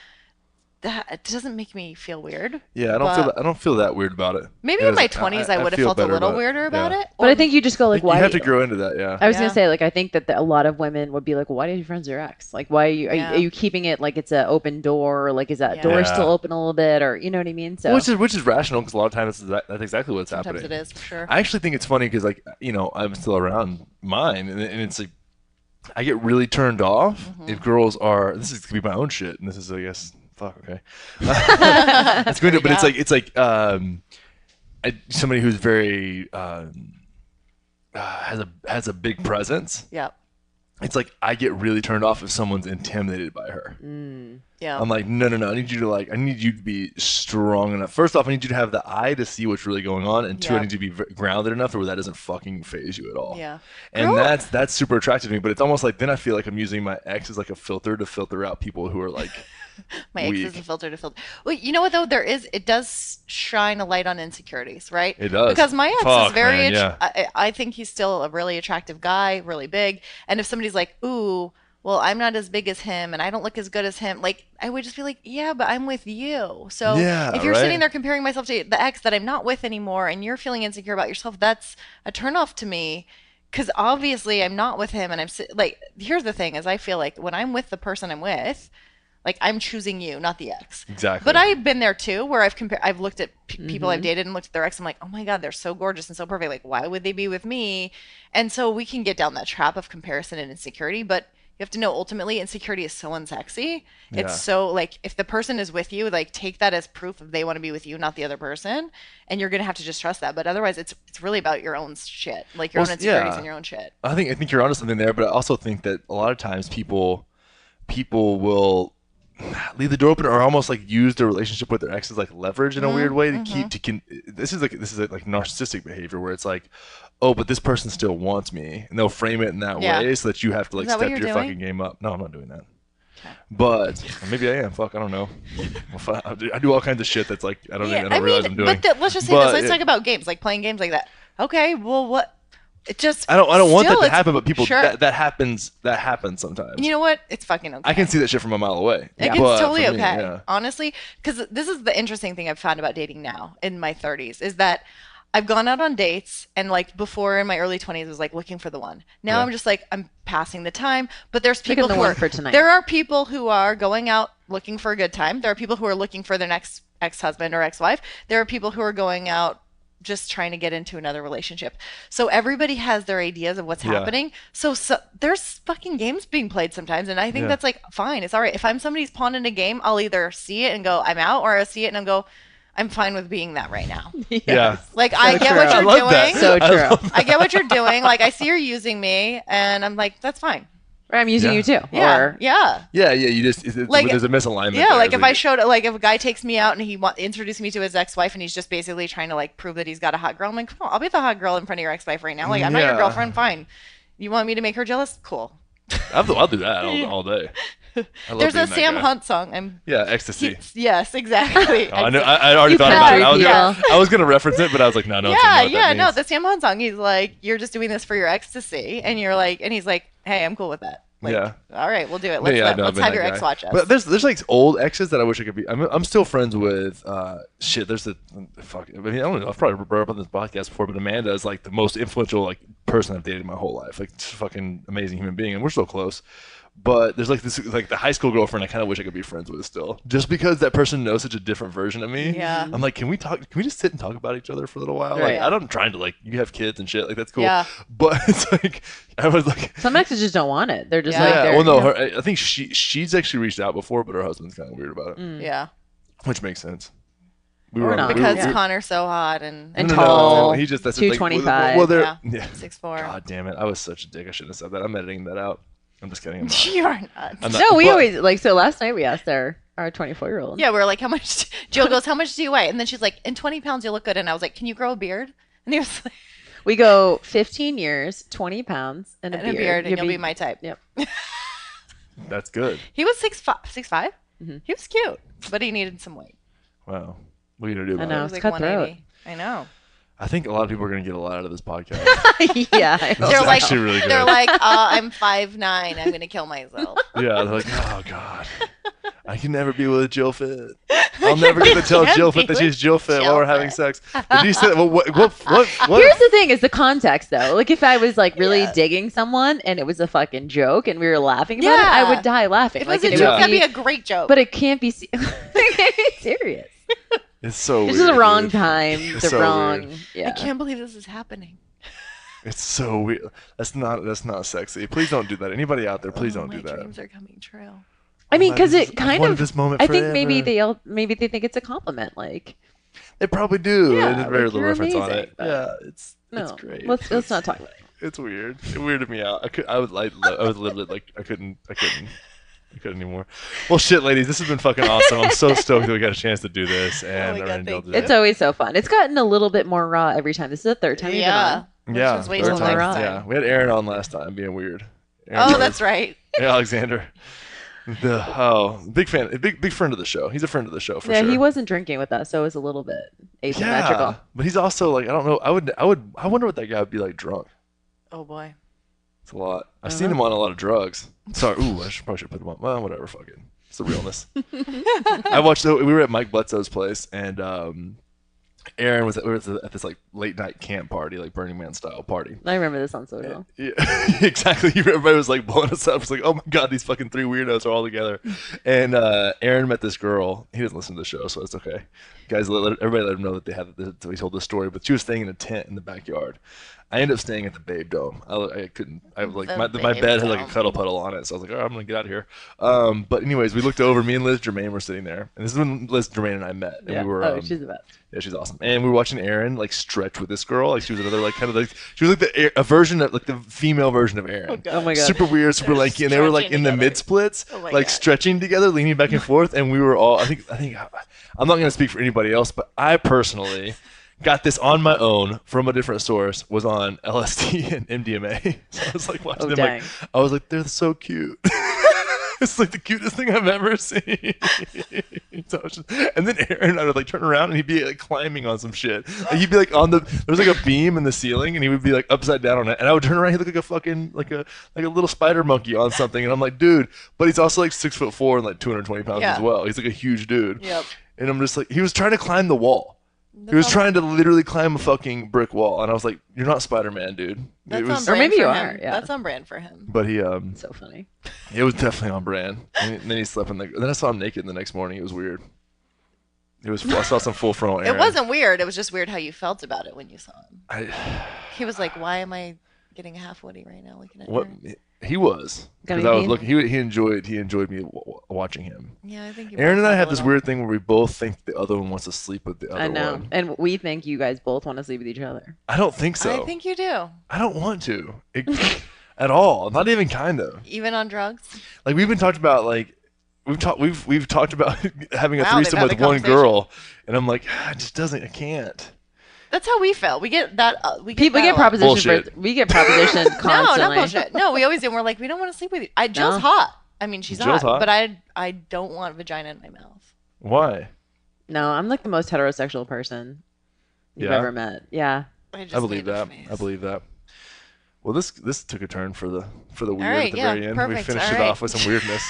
that doesn't make me feel weird. Yeah, I don't feel that weird about it. Maybe in my 20s I would have felt a little weirder about it. But I think you just go like, why? You have to grow into that, yeah. I was gonna say, like, I think that a lot of women would be like, well, why are you friends with your ex? Like, why are you keeping it like it's an open door? Or like, is that door still open a little bit? Or you know what I mean? So which is rational, because a lot of times that's exactly what's happening. Sometimes it is, for sure. I actually think it's funny because, like, you know, I'm still around mine, and it's like I get really turned off if girls are. This is gonna be my own shit, and this is, I guess. Fuck, okay. It's going to, but it's like somebody who's very has a big presence. Yeah. it's like I get really turned off if someone's intimidated by her. Yeah. I'm like, no. I need you to be strong enough. First off, I need you to have the eye to see what's really going on, and two, I need you to be grounded enough where that doesn't fucking phase you at all. Yeah. And that's super attractive to me. But it's almost like then I feel like I'm using my ex as like a filter to filter out people who are like. My ex is a filter to filter. Well, you know what though? It does shine a light on insecurities, right? It does. Because my ex is very. Man, yeah. I think he's still a really attractive guy, really big. And if somebody's like, "Ooh, well, I'm not as big as him, and I don't look as good as him," like I would just be like, "Yeah, but I'm with you." So if you're sitting there comparing myself to the ex that I'm not with anymore, and you're feeling insecure about yourself, that's a turnoff to me. Because obviously I'm not with him, and like, here's the thing: is I feel like when I'm with the person I'm with. Like I'm choosing you, not the ex. Exactly. But I've been there too, where I've looked at people I've dated and looked at their ex. I'm like, oh my god, they're so gorgeous and so perfect. Like, why would they be with me? And so we can get down that trap of comparison and insecurity. But you have to know, ultimately, insecurity is so unsexy. Yeah. It's so like if the person is with you, like take that as proof of they want to be with you, not the other person. And you're gonna have to just trust that. But otherwise, it's really about your own shit, like your own insecurities and your own shit. I think you're onto something there, but I also think that a lot of times people will leave the door open or almost like use their relationship with their ex as like leverage in a weird way to keep this is like narcissistic behavior where it's like, oh, but this person still wants me, and they'll frame it in that way so that you have to like step your fucking game up. No, I'm not doing that. Okay. But maybe I am. Fuck, I don't know. I do all kinds of shit that's like I don't realize I'm doing. But let's just say this. Let's talk about games, like playing games like that. Okay, well, what? It just I don't want that to happen, but people that happens sometimes. You know what? It's fucking okay. I can see that shit from a mile away. It's totally okay. Honestly, because this is the interesting thing I've found about dating now in my 30s is that I've gone out on dates and like before in my early 20s I was like looking for the one. Now I'm just like I'm passing the time, but there's people there are people who are going out looking for a good time. There are people who are looking for their next ex-husband or ex-wife. There are people who are going out just trying to get into another relationship. So everybody has their ideas of what's happening. So there's fucking games being played sometimes. And I think that's like, fine. It's all right. If I'm somebody's pawn in a game, I'll either see it and go, I'm out, or I'll see it and I'll go, I'm fine with being that right now. Yeah. Like, I get what you're doing. That. So true. I get what you're doing. Like, I see you're using me and I'm like, that's fine. Or I'm using you too. Yeah. You just like, there's a misalignment. Yeah, like if I showed like if a guy takes me out and he introduced me to his ex-wife and he's just basically trying to like prove that he's got a hot girl. I'm like, come on, I'll be the hot girl in front of your ex-wife right now. Like I'm not your girlfriend. Fine. You want me to make her jealous? Cool. I'll do that all day. There's a Sam Hunt song. Ecstasy. Yes, exactly. I know. I already thought about it. I was gonna reference it, but I was like, no. No, the Sam Hunt song. He's like, you're just doing this for your ecstasy, and you're like, and he's like, hey, I'm cool with that. Like, all right, we'll do it. Let's have your ex watch us. But there's like old exes that I wish I could be. I'm still friends with. There's the fuck. I mean, I don't know. I've probably brought up on this podcast before, but Amanda is like the most influential like person I've dated my whole life. Like, fucking amazing human being, and we're still close. But there's like this, like the high school girlfriend I kind of wish I could be friends with still. Just because that person knows such a different version of me. Yeah. I'm like, can we just sit and talk about each other for a little while? Right. Like, I'm trying to like, you have kids and shit. Like, that's cool. Yeah. But it's like, I was like. Some exes just don't want it. They're just well, no, I think she's actually reached out before, but her husband's kind of weird about it. Yeah. Which makes sense. Because Connor's so hot and tall. He just, that's 225. Well, they're 6'4". God damn it. I was such a dick. I shouldn't have said that. I'm editing that out. I'm just kidding. You are not. No, we always like. So last night we asked our 24-year-old. Yeah, we were like, how much? Jill goes, how much do you weigh? And then she's like, in 20 pounds, you look good. And I was like, can you grow a beard? And he was like, we go 15 years, 20 pounds, and a beard. And you'll be my type. Yep. That's good. He was 6'5". Mm-hmm. He was cute, but he needed some weight. Wow. What are you gonna do about it? I know. It was like like 180. I know. I think a lot of people are going to get a lot out of this podcast. Yeah. They're like, actually really good. They're like, I'm 5'9". I'm going to kill myself. Yeah. They're like, oh, God. I can never be with Jill Fit. I'll never get to tell Jill Fit that she's Jill Fit while we're having sex. Did you say, what? Here's the thing is the context, though. Like, if I was, like, really digging someone and it was a fucking joke and we were laughing about it, I would die laughing. If it was a joke, that'd be a great joke. But it can't be serious. It's so This weird. is the wrong time. It's the so wrong. weird. Yeah. I can't believe this is happening. It's so weird. That's not sexy. Please don't do that. Anybody out there, please don't do that. My dreams are coming true. I mean, because it kind of. This moment I think forever. maybe they think it's a compliment. Like. They probably do. Yeah, They did very like, little reference on amazing, it. Yeah, it's great. Let's not talk about it. It's weird. It weirded me out. I was literally like, I couldn't anymore. Well, shit, ladies, this has been fucking awesome. I'm so stoked that we got a chance to do this, and it's always so fun. It's gotten a little bit more raw every time. This is the third time you've been on. Yeah, third time. Yeah, we had Aaron on last time, being weird. That's right. Alexander. Big fan, big friend of the show. He's a friend of the show for sure. Yeah, he wasn't drinking with us, so it was a little bit asymmetrical. Yeah, but he's also like, I don't know. I wonder what that guy would be like drunk. Oh boy, it's a lot. I've seen him on a lot of drugs. Sorry, I probably should put him on. Well, whatever, fuck it. It's the realness. We were at Mike Bledsoe's place, and Aaron was at this like late night camp party, like Burning Man style party. I remember this on social. Yeah, exactly. Everybody was like blowing us up. It's like, oh my god, these fucking three weirdos are all together. And Aaron met this girl. He doesn't listen to the show, so it's okay. Guys, everybody let him know that we told this story. But she was staying in a tent in the backyard. I ended up staying at the Babe Dome. I couldn't. I was like, my bed had like a cuddle puddle on it, so I was like, oh, I'm gonna get out of here. But anyways, we looked over. Me and Liz Germain were sitting there, and this is when Liz Germain and I met. And we were. She's the best. Yeah, she's awesome. And we were watching Aaron like stretch with this girl. Like she was another like kind of like she was like a version of like the female version of Aaron. Oh my god. Super weird, super lanky, and they were like in the mid splits, like stretching together, leaning back and forth. And we were all. I think I'm not gonna speak for anybody else, but I personally got this on my own from a different source. Was on LSD and MDMA. So I was like watching them. Like, I was like, they're so cute. It's like the cutest thing I've ever seen. And then Aaron and I would like turn around and he'd be like climbing on some shit. Like he'd be like on there was like a beam in the ceiling and he would be like upside down on it. And I would turn around, he'd look like a fucking like a little spider monkey on something. And I'm like, dude, but he's also like 6'4" and like 220 pounds as well. He's like a huge dude. Yep. And I'm just like, he was trying to climb the wall. He was trying to literally climb a fucking brick wall, and I was like, "You're not Spider-Man, dude." Or maybe you are. Yeah, that's on brand for him. But he, so funny. It was definitely on brand. And then he slept in and then I saw him naked the next morning. It was weird. I saw some full frontal Aaron. It wasn't weird. It was just weird how you felt about it when you saw him. He was like, "Why am I getting a half woody right now looking at what?" He was, because I was looking. He enjoyed me watching him. Yeah, I think Aaron and I have this weird thing where we both think the other one wants to sleep with the other one. I know, and we think you guys both want to sleep with each other. I don't think so. I think you do. I don't want to at all. Not even kind of. Even on drugs. Like we've talked about having a threesome with one girl, and I'm like, it just doesn't. I can't. That's how we felt. We get that. We get propositioned. We get propositioned constantly. No, not bullshit. No, we always do. And we're like, we don't want to sleep with you. Jill's hot. I mean, she's hot, but I don't want vagina in my mouth. Why? No, I'm like the most heterosexual person you've ever met. Yeah. I believe that. I believe that. Well, this took a turn for the weird at the very end. Perfect. We finished it off with some weirdness.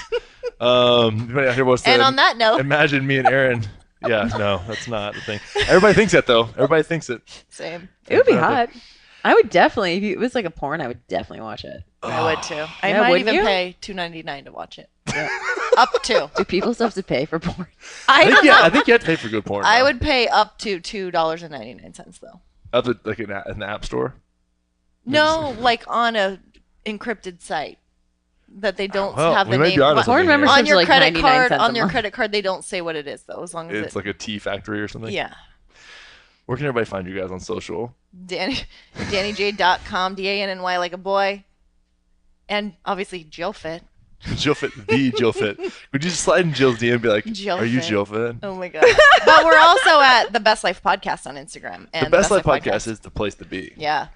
And on that note, imagine me and Aaron. Yeah, no, that's not the thing. Everybody thinks that though. Everybody thinks it. Same. It would be hot. I would definitely, if it was like a porn, I would definitely watch it. I would too. I might even pay $2.99 to watch it. Yeah. Up to. Do people still have to pay for porn? I think you have to pay for good porn. I would pay up to $2.99 though. Like in the app store? No, like on a encrypted site. That they don't have the name porn memberships on your like credit card. On your credit card, they don't say what it is though. As long as it's like a tea factory or something. Yeah. Where can everybody find you guys on social? DannyJ.com, DANNY like a boy, and obviously JillFit. JillFit. Would you just slide in Jill's DM and be like, "Are you JillFit?" Oh my god! But we're also at the Best Life Podcast on Instagram. And the Best Life Podcast is the place to be. Yeah.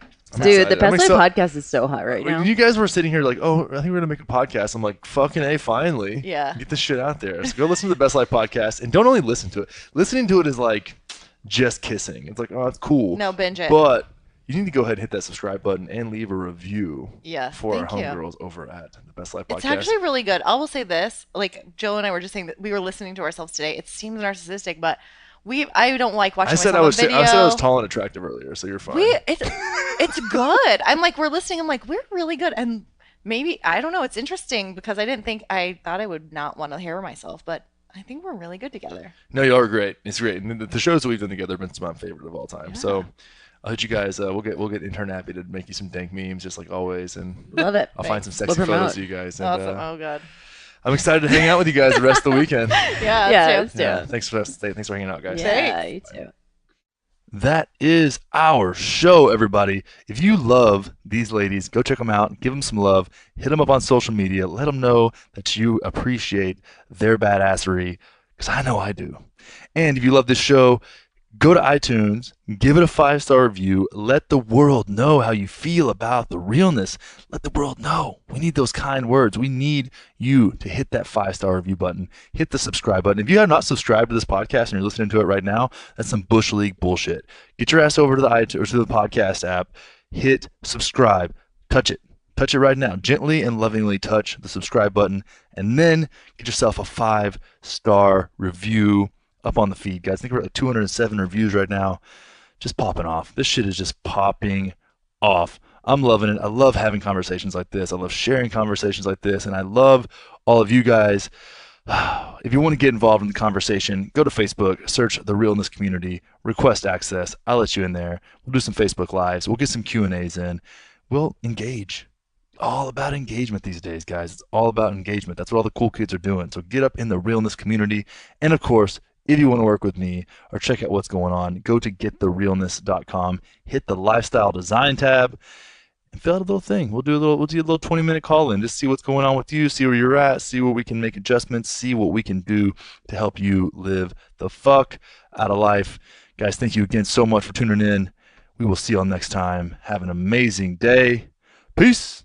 Dude, the Best Life Podcast is so hot right now. You guys were sitting here like, oh, I think we're going to make a podcast. I'm like, fucking A, finally. Yeah. Get this shit out there. So go listen to the Best Life Podcast. And don't only listen to it. Listening to it is like just kissing. It's like, oh, it's cool. No, binge it. But you need to go ahead and hit that subscribe button and leave a review for our homegirls over at the Best Life Podcast. It's actually really good. I will say this. Like, Joe and I were just saying that we were listening to ourselves today. It seems narcissistic, but I don't like watching myself on video. I said I was tall and attractive earlier, so you're fine. It's good. I'm like, we're listening. I'm like, we're really good. And maybe, I don't know, it's interesting because I thought I would not want to hear myself, but I think we're really good together. No, you are great. It's great. And the shows that we've done together have been some of my favorite of all time. Yeah. So I'll hit you guys. We'll get intern happy to make you some dank memes just like always. And love it. I'll find some sexy photos of you guys. And, awesome. Oh, God. I'm excited to hang out with you guys the rest of the weekend. Yeah, let's do it. Thanks for hanging out, guys. Yeah, you too. That is our show, everybody. If you love these ladies, go check them out. Give them some love. Hit them up on social media. Let them know that you appreciate their badassery, because I know I do. And if you love this show, go to iTunes, give it a 5-star review. Let the world know how you feel about the realness. Let the world know. We need those kind words. We need you to hit that 5-star review button. Hit the subscribe button. If you have not subscribed to this podcast and you're listening to it right now, that's some Bush League bullshit. Get your ass over to the iTunes or to the podcast app. Hit subscribe. Touch it. Touch it right now. Gently and lovingly touch the subscribe button, and then get yourself a 5-star review up on the feed, guys. I think we're at like 207 reviews right now. Just popping off. This shit is just popping off. I'm loving it. I love having conversations like this. I love sharing conversations like this. And I love all of you guys. If you want to get involved in the conversation, go to Facebook, search the Realness Community, request access. I'll let you in there. We'll do some Facebook Lives. We'll get some Q&As in. We'll engage. All about engagement these days, guys. It's all about engagement. That's what all the cool kids are doing. So get up in the Realness Community. And of course, if you want to work with me or check out what's going on, go to gettherealness.com, hit the lifestyle design tab, and fill out a little thing. We'll do a little 20-minute call in, just see what's going on with you, see where you're at, see where we can make adjustments, see what we can do to help you live the fuck out of life. Guys, thank you again so much for tuning in. We will see y'all next time. Have an amazing day. Peace.